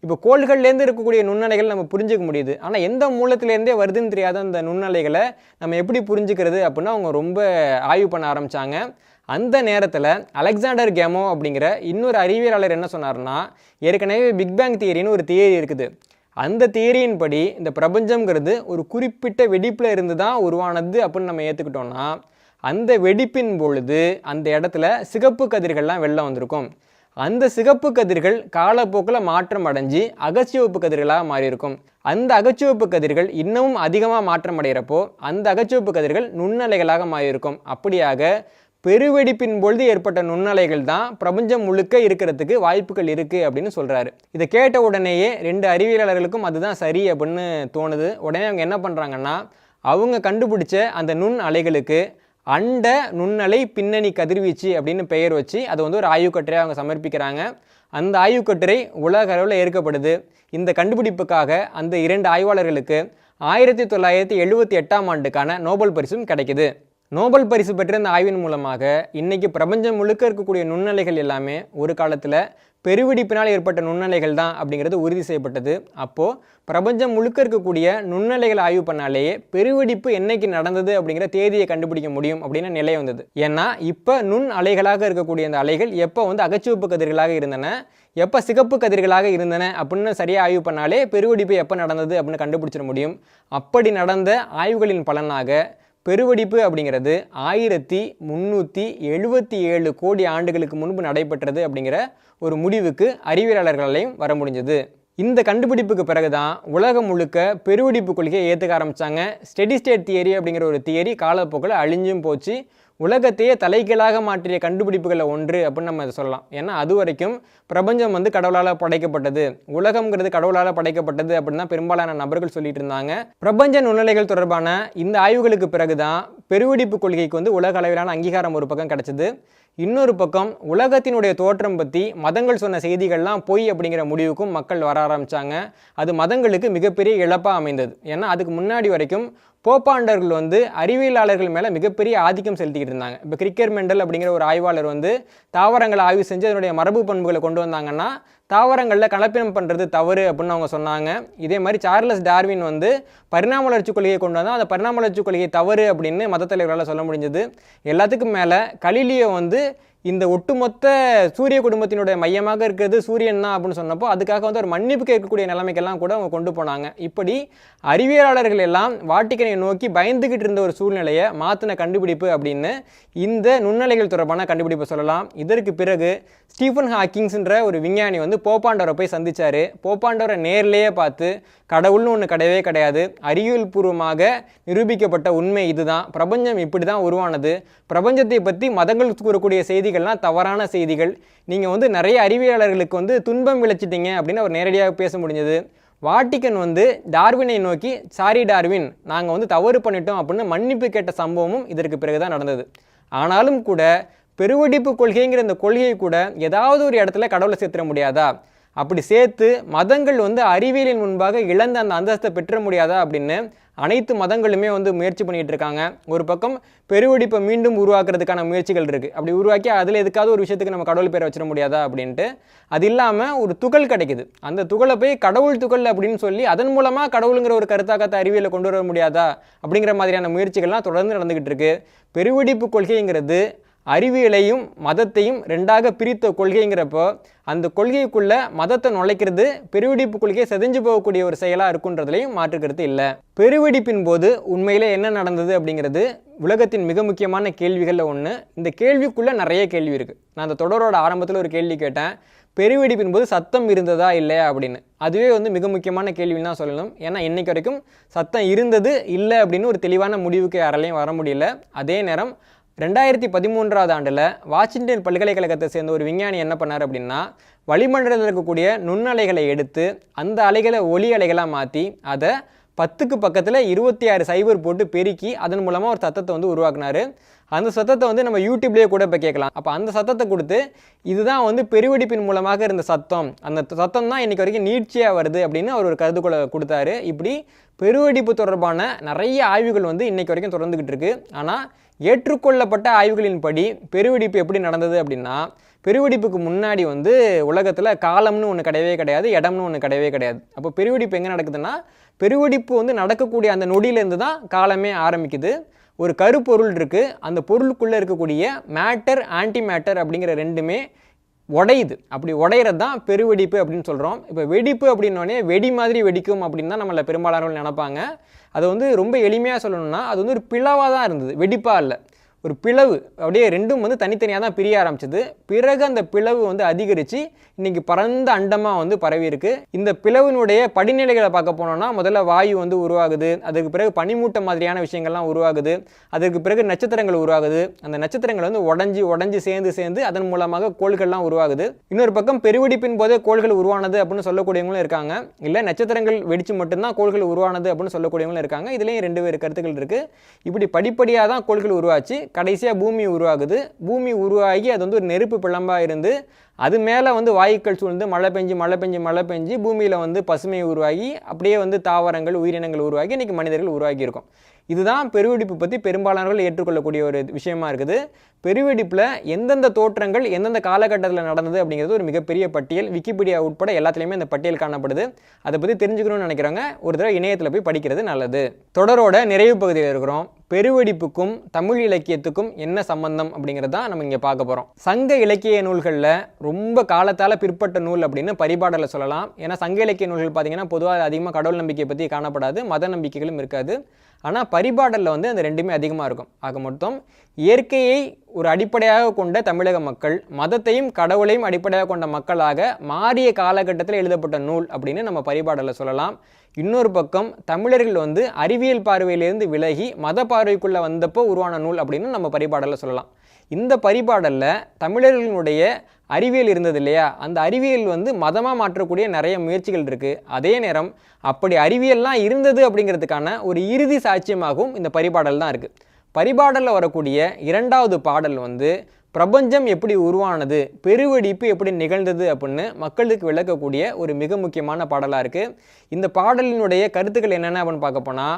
இப்போ கோள்கள்லேருந்து இருக்கக்கூடிய நுண்ணலைகள் நம்ம புரிஞ்சிக்க முடியுது, ஆனால் எந்த மூலத்திலேருந்தே வருதுன்னு தெரியாத அந்த நுண்ணலைகளை நம்ம எப்படி புரிஞ்சுக்கிறது அப்படின்னு அவங்க ரொம்ப ஆய்வு பண்ண ஆரம்பித்தாங்க. அந்த நேரத்தில் அலெக்சாண்டர் கேமோ அப்படிங்கிற இன்னொரு அறிவியலாளர் என்ன சொன்னார்னா, ஏற்கனவே பிக்பேங் தியரின்னு ஒரு தியரி இருக்குது. அந்த தியரியின் படி இந்த பிரபஞ்சம்ங்கிறது ஒரு குறிப்பிட்ட வெடிப்பில் இருந்து தான் உருவானது அப்படின்னு நம்ம ஏற்றுக்கிட்டோம்னா அந்த வெடிப்பின் பொழுது அந்த இடத்துல சிகப்பு கதிர்கள்லாம் வெளில வந்திருக்கும். அந்த சிகப்பு கதிர்கள் காலப்போக்கில் மாற்றம் அடைஞ்சு அகச்சிவப்பு கதிர்களாக மாறியிருக்கும். அந்த அகச்சிவப்பு கதிர்கள் இன்னமும் அதிகமாக மாற்றம் அடைகிறப்போ அந்த அகச்சிவப்பு கதிர்கள் நுண்ணலைகளாக மாறியிருக்கும். அப்படியாக பெருவெடிப்பின் பொழுது ஏற்பட்ட நுண்ணலைகள் தான் பிரபஞ்சம் முழுக்க இருக்கிறதுக்கு வாய்ப்புகள் இருக்குது அப்படின்னு சொல்கிறாரு. இதை கேட்ட உடனேயே 2 அறிவியலாளர்களுக்கும் அதுதான் சரி அப்படின்னு தோணுது. உடனே அவங்க என்ன பண்ணுறாங்கன்னா, அவங்க கண்டுபிடிச்ச அந்த நுண் அலைகளுக்கு அண்ட நுண்ணலை பின்னணி கதிர்வீச்சு அப்படின்னு பெயர் வச்சு அதை வந்து ஒரு ஆய்வுக்கட்டுரை அவங்க சமர்ப்பிக்கிறாங்க. அந்த ஆய்வுக்கட்டுரை உலக அளவில் ஏற்கப்படுது. இந்த கண்டுபிடிப்புக்காக அந்த 2 ஆய்வாளர்களுக்கு 1978 ஆண்டுக்கான நோபல் பரிசும் கிடைக்குது. நோபல் பரிசு பெற்ற இந்த ஆய்வின் மூலமாக இன்னைக்கு பிரபஞ்சம் முழுக்க இருக்கக்கூடிய நுண்ணலைகள் எல்லாமே ஒரு காலத்தில் பெருவெடிப்பினால் ஏற்பட்ட நுண்ணலைகள் தான் அப்படிங்கிறது உறுதி செய்யப்பட்டது. அப்போது பிரபஞ்சம் முழுக்க இருக்கக்கூடிய நுண்ணலைகள் ஆய்வு பண்ணாலேயே பெருவெடிப்பு என்னைக்கு நடந்தது அப்படிங்கிற தேதியை கண்டுபிடிக்க முடியும் அப்படின்னு நிலை வந்தது. ஏன்னா இப்போ நுண் அலைகளாக இருக்கக்கூடிய அந்த அலைகள் எப்போ வந்து அகச்சிவப்பு கதிர்களாக இருந்தன, எப்போ சிகப்பு கதிர்களாக இருந்தன அப்படின்னு சரியாக ஆய்வு பண்ணாலே பெருவெடிப்பு எப்போ நடந்தது அப்படின்னு கண்டுபிடிச்சிட முடியும். அப்படி நடந்த ஆய்வுகளின் பலனாக பெருவெடிப்பு அப்படிங்கிறது 1377 கோடி ஆண்டுகளுக்கு முன்பு நடைபெற்றது அப்படிங்கிற ஒரு முடிவுக்கு அறிவியலாளர்களாலையும் வர முடிஞ்சது. இந்த கண்டுபிடிப்புக்கு பிறகுதான் உலகம் முழுக்க பெருவெடிப்பு கொள்கையை ஏற்றுக்க ஆரம்பித்தாங்க. ஸ்டெடி ஸ்டேட் தியரி அப்படிங்கிற ஒரு தியரி காலப்போக்கில் அழிஞ்சும் போச்சு. உலகத்தையே தலைகீழாக மாற்றிய கண்டுபிடிப்புகளில் ஒன்று அப்படின்னு நம்ம சொல்லலாம். ஏன்னா அது வரைக்கும் பிரபஞ்சம் வந்து கடவுளால் படைக்கப்பட்டது, உலகம்ங்கிறது கடவுளால் படைக்கப்பட்டது அப்படின்னு தான் பெரும்பாலான நபர்கள் சொல்லிட்டு இருந்தாங்க. பிரபஞ்ச நுண்ணலைகள் தொடர்பான இந்த ஆய்வுகளுக்கு பிறகுதான் பெருவெடிப்பு கொள்கைக்கு வந்து உலக அளவிலான அங்கீகாரம் ஒரு பக்கம் கிடைச்சது. இன்னொரு பக்கம் உலகத்தினுடைய தோற்றம் பற்றி மதங்கள் சொன்ன செய்திகள்லாம் பொய் அப்படிங்கிற முடிவுக்கும் மக்கள் வர ஆரம்பித்தாங்க. அது மதங்களுக்கு மிகப்பெரிய இழப்பாக அமைந்தது. ஏன்னா அதுக்கு முன்னாடி வரைக்கும் போப்பாண்டர்கள் வந்து அறிவியலாளர்கள் மேலே மிகப்பெரிய ஆதிக்கம் செலுத்திக்கிட்டு இருந்தாங்க. இப்போ கிரிக்கர் மெண்டல் அப்படிங்கிற ஒரு ஆய்வாளர் வந்து தாவரங்களை ஆய்வு செஞ்சு அதனுடைய மரபு பண்புகளை கொண்டு வந்தாங்கன்னா தாவரங்களில் கலப்பினம் பண்ணுறது தவறு அப்படின்னு அவங்க சொன்னாங்க. இதே மாதிரி சார்லஸ் டார்வின் வந்து பரிணாம வளர்ச்சி கொள்கையை கொண்டு வந்தால் அந்த பரிணாம வளர்ச்சி கொள்கை தவறு அப்படின்னு மத தலைவர்களால் சொல்ல முடிஞ்சது. எல்லாத்துக்கும் மேலே கலீலியோ வந்து இந்த ஒட்டுமொத்த சூரிய குடும்பத்தினுடைய மையமாக இருக்கிறது சூரியன் தான் அப்படின்னு சொன்னப்போ அதுக்காக வந்து ஒரு மன்னிப்பு கேட்கக்கூடிய நிலைமைக்கெல்லாம் கூட அவங்க கொண்டு போனாங்க. இப்படி அறிவியலாளர்கள் எல்லாம் வாட்டிக்கனை நோக்கி பயந்துகிட்டு இருந்த ஒரு சூழ்நிலையை மாற்றின கண்டுபிடிப்பு அப்படின்னு இந்த நுண்ணலைகள் தொடர்பான கண்டுபிடிப்பை சொல்லலாம். இதற்கு பிறகு ஸ்டீஃபன் ஹாக்கிங்ஸ்ன்ற ஒரு விஞ்ஞானி வந்து போப்பாண்டவரை போய் சந்திச்சாரு. போப்பாண்டவரை நேர்லேயே பார்த்து கடவுள்னு ஒன்று கிடையவே கிடையாது, அறிவியல் பூர்வமாக நிரூபிக்கப்பட்ட உண்மை இதுதான், பிரபஞ்சம் இப்படி தான் உருவானது, பிரபஞ்சத்தை பற்றி மதங்கள் கூறக்கூடிய செய்திகள்லாம் தவறான செய்திகள், நீங்கள் வந்து நிறைய அறிவியலாளர்களுக்கு வந்து துன்பம் விளைச்சிட்டீங்க அப்படின்னு அவர் நேரடியாக பேச முடிஞ்சது. வாட்டிக்கன் வந்து டார்வினை நோக்கி சாரி டார்வின், நாங்கள் வந்து தவறு பண்ணிட்டோம் அப்படின்னு மன்னிப்பு கேட்ட சம்பவமும் இதற்கு பிறகு தான் நடந்தது. ஆனாலும் கூட பெருவெடிப்பு கொள்கைங்கிற இந்த கொள்கையை கூட ஏதாவது ஒரு இடத்துல கடவுளை சேர்த்துட முடியாதா, அப்படி சேர்த்து மதங்கள் வந்து அறிவியலின் முன்பாக இழந்த அந்த அந்தஸ்தை பெற்ற முடியாதா அப்படின்னு அனைத்து மதங்களுமே வந்து முயற்சி பண்ணிகிட்டு இருக்காங்க. ஒரு பக்கம் பெருவெடிப்பை மீண்டும் உருவாக்குறதுக்கான முயற்சிகள் இருக்குது. அப்படி உருவாக்கி அதில் எதுக்காவது ஒரு விஷயத்துக்கு நம்ம கடவுள் பேரை வச்சிட முடியாதா அப்படின்ட்டு. அது இல்லாமல் ஒரு துகள் கிடைக்குது, அந்த துகளை போய் கடவுள் துகள் அப்படின்னு சொல்லி அதன் மூலமாக கடவுளுங்கிற ஒரு கருத்தாக்கத்தை அறிவியலை கொண்டு வர முடியாதா அப்படிங்கிற மாதிரியான முயற்சிகள்லாம் தொடர்ந்து நடந்துக்கிட்டு இருக்கு. பெருவெடிப்பு கொள்கைங்கிறது அறிவியலையும் மதத்தையும் ரெண்டாக பிரித்த கொள்கைங்கிறப்போ அந்த கொள்கைக்குள்ள மதத்தை நுழைக்கிறது பெருவெடிப்பு கொள்கையை செதஞ்சு போகக்கூடிய ஒரு செயலாக இருக்குன்றதுலையும் மாற்றுக்கிறது இல்லை. பெருவெடிப்பின் போது உண்மையிலே என்ன நடந்தது அப்படிங்கிறது உலகத்தின் மிக முக்கியமான கேள்விகளில் ஒன்று. இந்த கேள்விக்குள்ளே நிறைய கேள்வி இருக்குது. நான் அந்த தொடரோட ஆரம்பத்தில் ஒரு கேள்வி கேட்டேன், பெருவெடிப்பின் போது சத்தம் இருந்ததா இல்லையா அப்படின்னு. அதுவே வந்து மிக முக்கியமான கேள்வின்னு தான் சொல்லணும். ஏன்னா இன்னைக்கு வரைக்கும் சத்தம் இருந்தது இல்லை அப்படின்னு ஒரு தெளிவான முடிவுக்கு யாராலையும் வர முடியல. அதே நேரம் 2013 ஆண்டில் வாஷிங்டன் பல்கலைக்கழகத்தை சேர்ந்த ஒரு விஞ்ஞானி என்ன பண்ணார் அப்படின்னா, வளிமண்டலத்தில் இருக்கக்கூடிய நுண்ணலைகளை எடுத்து அந்த அலைகளை ஒலி அலைகளாக மாற்றி அதை 10க்கு பக்கத்தில் 26 சைபர் போட்டு பெருக்கி அதன் மூலமாக ஒரு சத்தத்தை வந்து உருவாக்குனார். அந்த சத்தத்தை வந்து நம்ம யூடியூப்லேயே கூட இப்போ கேட்கலாம். அப்போ அந்த சத்தத்தை கொடுத்து இதுதான் வந்து பெருவெடிப்பின் மூலமாக இருந்த சத்தம், அந்த சத்தம் தான் இன்றைக்கி வரைக்கும் நீட்சியாக வருது அப்படின்னு அவர் ஒரு கருதுகோளை கொடுத்தாரு. இப்படி பெருவெடிப்பு தொடர்பான நிறைய ஆய்வுகள் வந்து இன்றைக்கு வரைக்கும் தொடர்ந்துக்கிட்டு இருக்கு. ஆனால் ஏற்றுக்கொள்ளப்பட்ட ஆய்வுகளின்படி பெருவெடிப்பு எப்படி நடந்தது அப்படின்னா, பெருவெடிப்புக்கு முன்னாடி வந்து உலகத்தில் காலம்னு ஒன்று கிடையவே கிடையாது, இடம்னு ஒன்று கிடையவே கிடையாது. அப்போ பெருவெடிப்பு எங்கே நடக்குதுன்னா, பெருவெடிப்பு வந்து நடக்கக்கூடிய அந்த நொடியிலேருந்து தான் காலமே ஆரம்பிக்குது. ஒரு கருப்பொருள் இருக்குது, அந்த பொருளுக்குள்ளே இருக்கக்கூடிய மேட்டர் ஆன்டி மேட்டர் அப்படிங்கிற ரெண்டுமே உடையுது. அப்படி உடையிறது தான் பெருவெடிப்பு அப்படின்னு சொல்கிறோம். இப்போ வெடிப்பு அப்படின்னோடனே வெடி மாதிரி வெடிக்கும் அப்படின்னு தான் நம்மளை பெரும்பாலானவர்கள் நினைப்பாங்க. அது வந்து ரொம்ப எளிமையாக சொல்லணும்னா அது வந்து ஒரு பிளவாக தான் இருந்தது, வெடிப்பாக இல்லை. ஒரு பிளவு, அப்படியே ரெண்டும் வந்து தனித்தனியாக தான் பிரிய ஆரம்பிச்சது. பிறகு அந்த பிளவு வந்து அதிகரித்து இன்றைக்கி பரந்த அண்டமாக வந்து பரவி இருக்கு. இந்த பிளவினுடைய படிநிலைகளை பார்க்க போனோம்னா முதல்ல வாயு வந்து உருவாகுது, அதுக்கு பிறகு பனிமூட்டம் மாதிரியான விஷயங்கள்லாம் உருவாகுது, அதற்கு பிறகு நட்சத்திரங்கள் உருவாகுது, அந்த நட்சத்திரங்கள் வந்து உடஞ்சி சேர்ந்து அதன் மூலமாக கோள்கள்லாம் உருவாகுது. இன்னொரு பக்கம் பெருவெடிப்பின் போதே கோள்கள் உருவானது அப்படின்னு சொல்லக்கூடியவங்களும் இருக்காங்க, இல்லை நட்சத்திரங்கள் வெடித்து மட்டும்தான் கோள்கள் உருவானது அப்படின்னு சொல்லக்கூடியவங்களும் இருக்காங்க. இதுலேயும் 2 வேறு கருத்துக்கள் இருக்குது. இப்படி படிப்படியாக தான் கோள்கள் உருவாச்சு. கடைசியாக பூமி உருவாகுது. பூமி உருவாகி அது வந்து ஒரு நெருப்பு பிழம்பாக இருந்து அது மேலே வந்து வாயுக்கள் சூழ்ந்து மழை பெஞ்சு பூமியில் வந்து பசுமை உருவாகி அப்படியே வந்து தாவரங்கள் உயிரினங்கள் உருவாகி இன்றைக்கி மனிதர்கள் உருவாகி இருக்கும். இதுதான் பெருவெடிப்பு பற்றி பெரும்பாலானவர்கள் ஏற்றுக்கொள்ளக்கூடிய ஒரு விஷயமா இருக்குது. பெருவெடிப்பில் எந்தெந்த தோற்றங்கள் எந்தெந்த காலகட்டத்தில் நடந்தது அப்படிங்கிறது ஒரு மிகப்பெரிய பட்டியல். விக்கிபீடியா உட்பட எல்லாத்துலேயுமே இந்த பட்டியல் காணப்படுது. அதை பற்றி தெரிஞ்சுக்கணும்னு நினைக்கிறவங்க ஒரு தடவை இணையத்தில் போய் படிக்கிறது நல்லது. தொடரோட நிறைவு பகுதியில் இருக்கிறோம். பெருவெடிப்புக்கும் தமிழ் இலக்கியத்துக்கும் என்ன சம்பந்தம் அப்படிங்கிறது தான் நம்ம இங்கே பார்க்க போகிறோம். சங்க இலக்கிய நூல்களில் ரொம்ப காலத்தால் பிற்பட்ட நூல் அப்படின்னு பரிபாடலை சொல்லலாம். ஏன்னா சங்க இலக்கிய நூல்கள் பார்த்திங்கன்னா பொதுவாக அதிகமாக கடவுள் நம்பிக்கையை பற்றி காணப்படாது, மத நம்பிக்கைகளும் இருக்காது. ஆனால் பரிபாடலில் வந்து அந்த ரெண்டுமே அதிகமாக இருக்கும். ஆக மொத்தம் இயற்கையை ஒரு அடிப்படையாக கொண்ட தமிழக மக்கள் மதத்தையும் கடவுளையும் அடிப்படையாக கொண்ட மக்களாக மாறிய காலகட்டத்தில் எழுதப்பட்ட நூல் அப்படின்னு நம்ம பரிபாடலில் சொல்லலாம். இன்னொரு பக்கம் தமிழர்கள் வந்து அறிவியல் பார்வையிலேருந்து விலகி மத பார்வைக்குள்ளே வந்தப்போ உருவான நூல் அப்படின்னு நம்ம பரிபாடலில் சொல்லலாம். இந்த பரிபாடலில் தமிழர்களுடைய அறிவியல் இருந்தது இல்லையா, அந்த அறிவியல் வந்து மதமாக மாற்றக்கூடிய நிறைய முயற்சிகள் இருக்குது. அதே நேரம் அப்படி அறிவியல்லாம் இருந்தது அப்படிங்கிறதுக்கான ஒரு இறுதி சாட்சியமாகவும் இந்த பரிபாடல் தான் இருக்குது. பரிபாடலில் வரக்கூடிய 2வது பாடல் வந்து பிரபஞ்சம் எப்படி உருவானது, பெருவெடிப்பு எப்படி நிகழ்ந்தது அப்படின்னு மக்களுக்கு விளக்கக்கூடிய ஒரு மிக முக்கியமான பாடலாக இருக்குது. இந்த பாடலினுடைய கருத்துக்கள் என்னென்ன அப்படின்னு பார்க்க போனால்,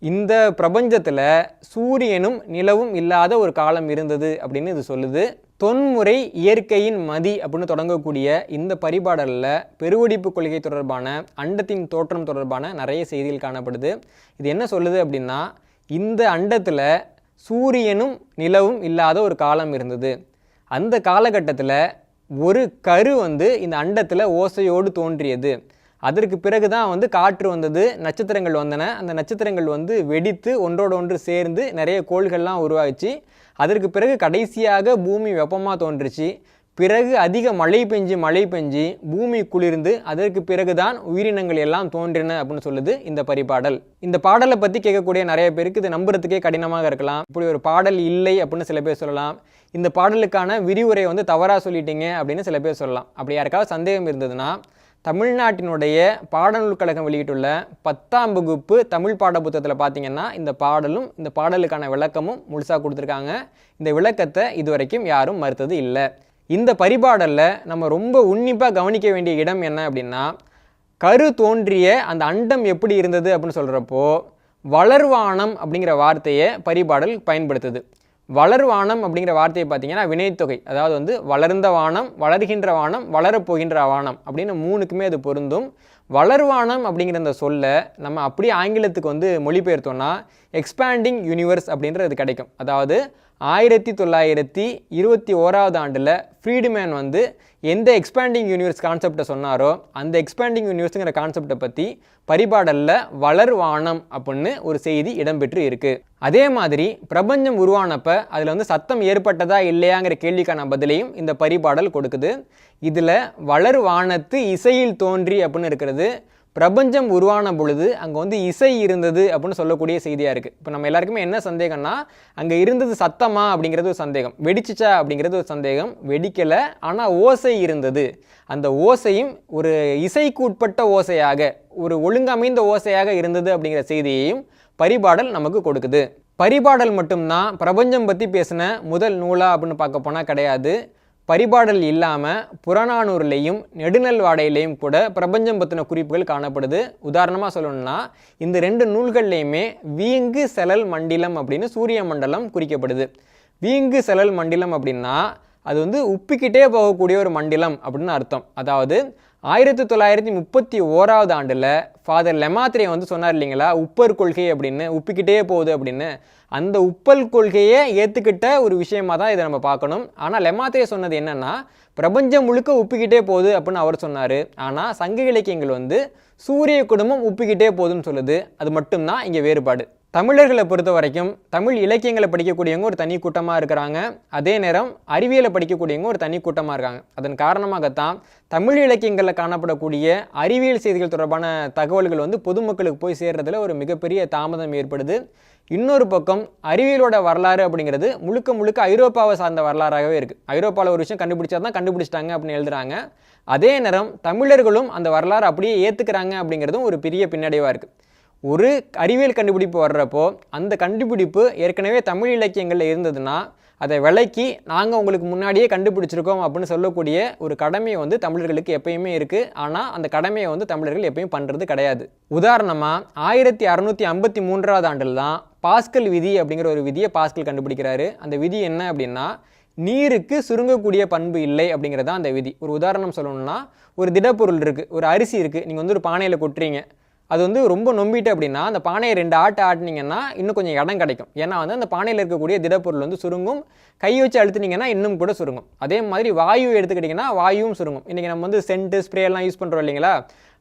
இந்த பிரபஞ்சத்தில் சூரியனும் நிலவும் இல்லாத ஒரு காலம் இருந்தது அப்படின்னு இது சொல்லுது. தொன்முறை இயற்கையின் மதி அப்படின்னு தொடங்கக்கூடிய இந்த பரிபாடலில் பெருவெடிப்பு கொள்கை தொடர்பான, அண்டத்தின் தோற்றம் தொடர்பான நிறைய செய்திகள் காணப்படுது. இது என்ன சொல்லுது அப்படின்னா, இந்த அண்டத்தில் சூரியனும் நிலவும் இல்லாத ஒரு காலம் இருந்தது. அந்த காலகட்டத்தில் ஒரு கரு வந்து இந்த அண்டத்தில் ஓசையோடு தோன்றியது. அதற்கு பிறகு தான் வந்து காற்று வந்தது, நட்சத்திரங்கள் வந்தன. அந்த நட்சத்திரங்கள் வந்து வெடித்து ஒன்றோடு ஒன்று சேர்ந்து நிறைய கோள்கள்லாம் உருவாச்சு. அதற்கு பிறகு கடைசியாக பூமி வெப்பமாக தோன்றுச்சு. பிறகு அதிக மழை பெஞ்சு பூமி குளிர்ந்து அதற்கு பிறகுதான் உயிரினங்கள் எல்லாம் தோன்றின அப்படின்னு சொல்லுது இந்த பரிபாடல். இந்த பாடலை பற்றி கேட்கக்கூடிய நிறைய பேருக்கு இது நம்புறதுக்கே கடினமாக இருக்கலாம். இப்படி ஒரு பாடல் இல்லை அப்படின்னு சில பேர் சொல்லலாம். இந்த பாடலுக்கான விரிவுரை வந்து தவறாக சொல்லிட்டீங்க அப்படின்னு சில பேர் சொல்லலாம். அப்படி யாருக்காவது சந்தேகம் இருந்ததுன்னா தமிழ்நாட்டினுடைய பாடநூல் கழகம் வெளியிட்டுள்ள 10ஆம் வகுப்பு தமிழ் பாட புத்தகத்தில் பார்த்தீங்கன்னா இந்த பாடலும் இந்த பாடலுக்கான விளக்கமும் முழுசாக கொடுத்துருக்காங்க. இந்த விளக்கத்தை இதுவரைக்கும் யாரும் மறுத்தது இல்லை. இந்த பரிபாடலில் நம்ம ரொம்ப உன்னிப்பாக கவனிக்க வேண்டிய இடம் என்ன அப்படின்னா, கரு தோன்றிய அந்த அண்டம் எப்படி இருந்தது அப்படின்னு சொல்கிறப்போ வளர்வானம் அப்படிங்கிற வார்த்தையை பரிபாடல் பயன்படுத்துது. வளர்வானம் அப்படிங்கிற வார்த்தையை பார்த்தீங்கன்னா வினைத்தொகை, அதாவது வந்து வளர்ந்த வானம், வளர்கின்ற வானம், வளரப்போகின்ற வானம் அப்படின்னு 3க்குமே அது பொருந்தும். வளர்வானம் அப்படிங்கிற அந்த சொல்லை நம்ம அப்படியே ஆங்கிலத்துக்கு வந்து மொழிபெயர்த்தோம்னா எக்ஸ்பேண்டிங் யூனிவர்ஸ் அப்படின்றது கிடைக்கும். அதாவது 1921 ஆண்டில் ஃப்ரீட்மேன் வந்து எந்த எக்ஸ்பேண்டிங் யூனிவர்ஸ் கான்செப்டை சொன்னாரோ அந்த எக்ஸ்பேண்டிங் யூனிவர்ஸுங்கிற கான்செப்டை பற்றி பரிபாடலில் வளர்வானம் அப்படின்னு ஒரு செய்தி இடம்பெற்று இருக்குது. அதே மாதிரி பிரபஞ்சம் உருவானப்போ அதில் வந்து சத்தம் ஏற்பட்டதா இல்லையாங்கிற கேள்விக்கான பதிலையும் இந்த பரிபாடல் கொடுக்குது. இதில் வளர்வானத்து இசையில் தோன்றி அப்படின்னு இருக்கிறது. பிரபஞ்சம் உருவான பொழுது அங்கே வந்து இசை இருந்தது அப்படின்னு சொல்லக்கூடிய செய்தியாக இருக்குது. இப்போ நம்ம எல்லாருக்குமே என்ன சந்தேகம்னா, அங்கே இருந்தது சத்தமா அப்படிங்கிறது ஒரு சந்தேகம், வெடிச்சிச்சா அப்படிங்கிறது ஒரு சந்தேகம். வெடிக்கலை, ஆனால் ஓசை இருந்தது. அந்த ஓசையும் ஒரு இசைக்கு உட்பட்ட ஓசையாக, ஒரு ஒழுங்கமைந்த ஓசையாக இருந்தது அப்படிங்கிற செய்தியையும் பரிபாடல் நமக்கு கொடுக்குது. பரிபாடல் மட்டும்தான் பிரபஞ்சம் பற்றி பேசின முதல் நூலா அப்படின்னு பார்க்க போனால் கிடையாது. பரிபாடல் இல்லாமல் புறநானூறுலையும் நெடுநல்வாடையிலையும் கூட பிரபஞ்சம் பற்றின குறிப்புகள் காணப்படுது. உதாரணமாக சொல்லணும்னா இந்த 2 நூல்கள்லையுமே வீங்கு செலல் மண்டிலம் அப்படின்னு சூரிய மண்டலம் குறிக்கப்படுது. வீங்கு செலல் மண்டிலம் அப்படின்னா அது வந்து உப்பிக்கிட்டே போகக்கூடிய ஒரு மண்டலம் அப்படின்னு அர்த்தம். அதாவது 1931 ஆண்டில் ஃபாதர் லெமாத்ரே வந்து சொன்னார் இல்லைங்களா, உப்பர் கொள்கை அப்படின்னு, உப்பிக்கிட்டே போகுது அப்படின்னு. அந்த உப்பல் கொள்கையை ஏற்றுக்கிட்ட ஒரு விஷயமா தான் இதை நம்ம பார்க்கணும். ஆனால் லெமாத்ரே சொன்னது என்னன்னா, பிரபஞ்சம் முழுக்க உப்பிக்கிட்டே போகுது அப்படின்னு அவர் சொன்னார். ஆனால் சங்க இலக்கியங்கள் வந்து சூரிய குடும்பம் உப்பிக்கிட்டே போகுதுன்னு சொல்லுது. அது மட்டும்தான் இங்கே வேறுபாடு. தமிழர்களை பொறுத்த வரைக்கும் தமிழ் இலக்கியங்களை படிக்கக்கூடியவங்க ஒரு தனி கூட்டமாக இருக்கிறாங்க. அதே நேரம் அறிவியலை படிக்கக்கூடியவங்க ஒரு தனி கூட்டமாக இருக்காங்க. அதன் காரணமாகத்தான் தமிழ் இலக்கியங்களில் காணப்படக்கூடிய அறிவியல் செய்திகள் தொடர்பான தகவல்கள் வந்து பொதுமக்களுக்கு போய் சேர்றதுல ஒரு மிகப்பெரிய தாமதம் ஏற்படுது. இன்னொரு பக்கம் அறிவியலோட வரலாறு அப்படிங்கிறது முழுக்க முழுக்க ஐரோப்பாவை சார்ந்த வரலாறாகவே இருக்குது. ஐரோப்பாவில் ஒரு விஷயம் கண்டுபிடிச்சா தான் கண்டுபிடிச்சிட்டாங்க அப்படின்னு எழுதுறாங்க. அதே நேரம் தமிழர்களும் அந்த வரலாறு அப்படியே ஏற்றுக்கிறாங்க அப்படிங்கிறதும் ஒரு பெரிய பின்னடைவாக இருக்குது. ஒரு அறிவியல் கண்டுபிடிப்பு வர்றப்போ அந்த கண்டுபிடிப்பு ஏற்கனவே தமிழ் இலக்கியங்களில் இருந்ததுன்னா அதை விலைக்கு நாங்கள் உங்களுக்கு முன்னாடியே கண்டுபிடிச்சிருக்கோம் அப்படின்னு சொல்லக்கூடிய ஒரு கடமை வந்து தமிழர்களுக்கு எப்பயுமே இருக்குது. ஆனால் அந்த கடமையை வந்து தமிழர்கள் எப்பயும் பண்ணுறது கிடையாது. உதாரணமாக 1653 ஆண்டில் தான் பாஸ்கல் விதி அப்படிங்கிற ஒரு விதியை பாஸ்கல் கண்டுபிடிக்கிறாரு. அந்த விதி என்ன அப்படின்னா, நீருக்கு சுருங்கக்கூடிய பண்பு இல்லை அப்படிங்கிறது தான் அந்த விதி. ஒரு உதாரணம் சொல்லணும்னா, ஒரு திடப்பொருள் இருக்குது, ஒரு அரிசி இருக்குது, நீங்கள் வந்து ஒரு பானையில் கொட்டுறீங்க. அது வந்து ரொம்ப நொம்பிட்டு அப்படின்னா அந்த பானையை 2 ஆட்டினீங்கன்னா இன்னும் கொஞ்சம் இடம் கிடைக்கும். ஏன்னா வந்து அந்த பானையில் இருக்கக்கூடிய திடப்பொருள் வந்து சுருங்கும். கை வச்சு அழுத்தினீங்கன்னா இன்னும் கூட சுருங்கும். அதே மாதிரி வாயு எடுத்துக்கிட்டிங்கன்னா வாயுவும் சுருங்கும். இன்றைக்கி நம்ம வந்து சென்ட்டு ஸ்ப்ரே எல்லாம் யூஸ் பண்ணுறோம் இல்லைங்களா,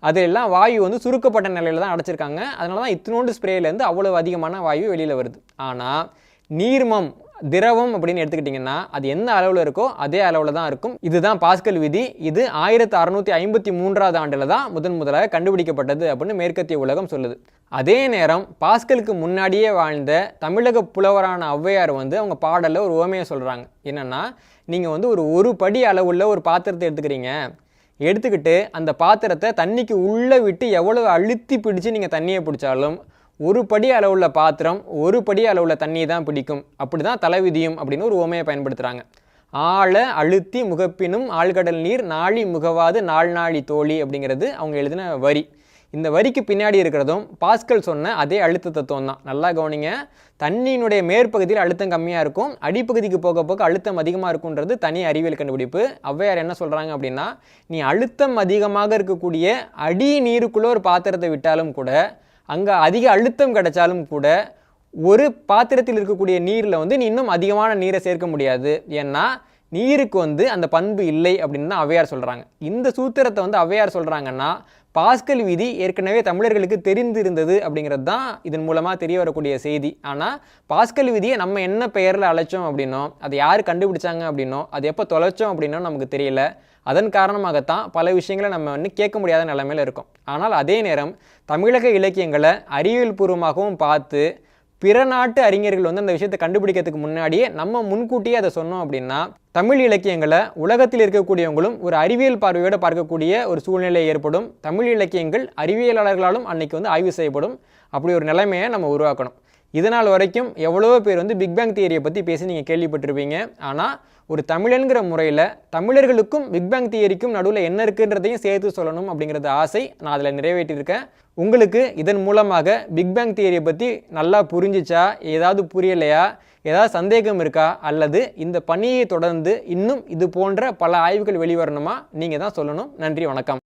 அதெல்லாம் வாயு வந்து சுருக்கப்பட்ட நிலையில் தான் அடைச்சிருக்காங்க. அதனால தான் இத்தினோண்டு ஸ்ப்ரேலேருந்து அவ்வளவு அதிகமான வாயு வெளியில் வருது. ஆனால் நீர்மம், திரவம் அப்படின்னு எடுத்துக்கிட்டிங்கன்னா அது எந்த அளவில் இருக்கோ அதே அளவில் தான் இருக்கும். இதுதான் பாஸ்கல் விதி. இது 1653 ஆண்டில் தான் முதலாக கண்டுபிடிக்கப்பட்டது அப்படின்னு மேற்கத்திய உலகம் சொல்லுது. அதே நேரம் பாஸ்கலுக்கு முன்னாடியே வாழ்ந்த தமிழக புலவரான ஔவையார் வந்து அவங்க பாடலில் ஒரு உவமையை சொல்கிறாங்க. என்னென்னா, நீங்கள் வந்து ஒரு படி அளவுள்ள ஒரு பாத்திரத்தை எடுத்துக்கிட்டு அந்த பாத்திரத்தை தண்ணிக்கு உள்ளே விட்டு எவ்வளவு அழுத்தி பிடிச்சு நீங்கள் தண்ணியை பிடிச்சாலும் ஒரு படி அளவுள்ள பாத்திரம் ஒரு படி அளவுள்ள தண்ணி தான் பிடிக்கும். அப்படி தான் தலைவிதியும் அப்படின்னு ஒரு உவமையை பயன்படுத்துகிறாங்க. ஆழ அழுத்தி முகப்பினும் ஆழ்கடல் நீர் நாழி முகவாது நாழி தோழி அப்படிங்கிறது அவங்க எழுதின வரி. இந்த வரிக்கு பின்னாடி இருக்கிறதும் பாஸ்கல் சொன்ன அதே அழுத்த தத்துவம் தான். நல்லா கவனிங்க, தண்ணியினுடைய மேற்பகுதியில் அழுத்தம் கம்மியாக இருக்கும், அடிப்பகுதிக்கு போக போக அழுத்தம் அதிகமாக இருக்குன்றது தனி அறிவியல் கண்டுபிடிப்பு. ஔவையார் என்ன சொல்கிறாங்க அப்படின்னா, நீ அழுத்தம் அதிகமாக இருக்கக்கூடிய அடி நீருக்குள்ளே ஒரு பாத்திரத்தை விட்டாலும் கூட, அங்கே அதிக அழுத்தம் கிடைச்சாலும் கூட, ஒரு பாத்திரத்தில் இருக்கக்கூடிய நீரில் வந்து நீ இன்னும் அதிகமான நீரை சேர்க்க முடியாது. ஏன்னா நீருக்கு வந்து அந்த பண்பு இல்லை அப்படின்னு தான் ஔவையார் சொல்கிறாங்க. இந்த சூத்திரத்தை வந்து ஔவையார் சொல்கிறாங்கன்னா பாஸ்கல் விதி ஏற்கனவே தமிழர்களுக்கு தெரிந்திருந்தது அப்படிங்கிறது தான் இதன் மூலமாக தெரிய வரக்கூடிய செய்தி. ஆனால் பாஸ்கல் விதியை நம்ம என்ன பெயரில் அழைச்சோம் அப்படின்னோ, அதை யார் கண்டுபிடிச்சாங்க அப்படின்னோ, அது எப்போ தொலைச்சோம் அப்படின்னோ நமக்கு தெரியல. அதன் காரணமாகத்தான் பல விஷயங்களை நம்ம வந்து கேட்க முடியாத நிலைமையில் இருக்கும். ஆனால் அதே நேரம் தமிழக இலக்கியங்களை அறிவியல் பூர்வமாகவும் பார்த்து பிற நாட்டு அறிஞர்கள் வந்து அந்த விஷயத்தை கண்டுபிடிக்கிறதுக்கு முன்னாடியே நம்ம முன்கூட்டியே அதை சொன்னோம் அப்படின்னா தமிழ் இலக்கியங்களை உலகத்தில் இருக்கக்கூடியவங்களும் ஒரு அறிவியல் பார்வையோடு பார்க்கக்கூடிய ஒரு சூழ்நிலை ஏற்படும். தமிழ் இலக்கியங்கள் அறிவியலாளர்களாலும் அன்னைக்கு வந்து ஆய்வு செய்யப்படும். அப்படி ஒரு நிலைமையை நம்ம உருவாக்கணும். இதனால் வரைக்கும் எவ்வளவோ பேர் வந்து பிக் பேங் தியரியை பற்றி பேசி நீங்கள் கேள்விப்பட்டிருப்பீங்க. ஆனால் ஒரு தமிழன்கிற முறையில் தமிழர்களுக்கும் பிக் பேங் தியரிக்கும் நடுவில் என்ன இருக்குன்றதையும் சேர்த்து சொல்லணும் அப்படிங்கிறது ஆசை. நான் அதில் நிறைவேற்றியிருக்கேன். உங்களுக்கு இதன் மூலமாக பிக் பேங் தியரியை பற்றி நல்லா புரிஞ்சிச்சா, ஏதாவது புரியலையா, ஏதாவது சந்தேகம் இருக்கா, அல்லது இந்த பணியை தொடர்ந்து இன்னும் இது போன்ற பல ஆய்வுகள் வெளிவரணுமா, நீங்கள் தான் சொல்லணும். நன்றி, வணக்கம்.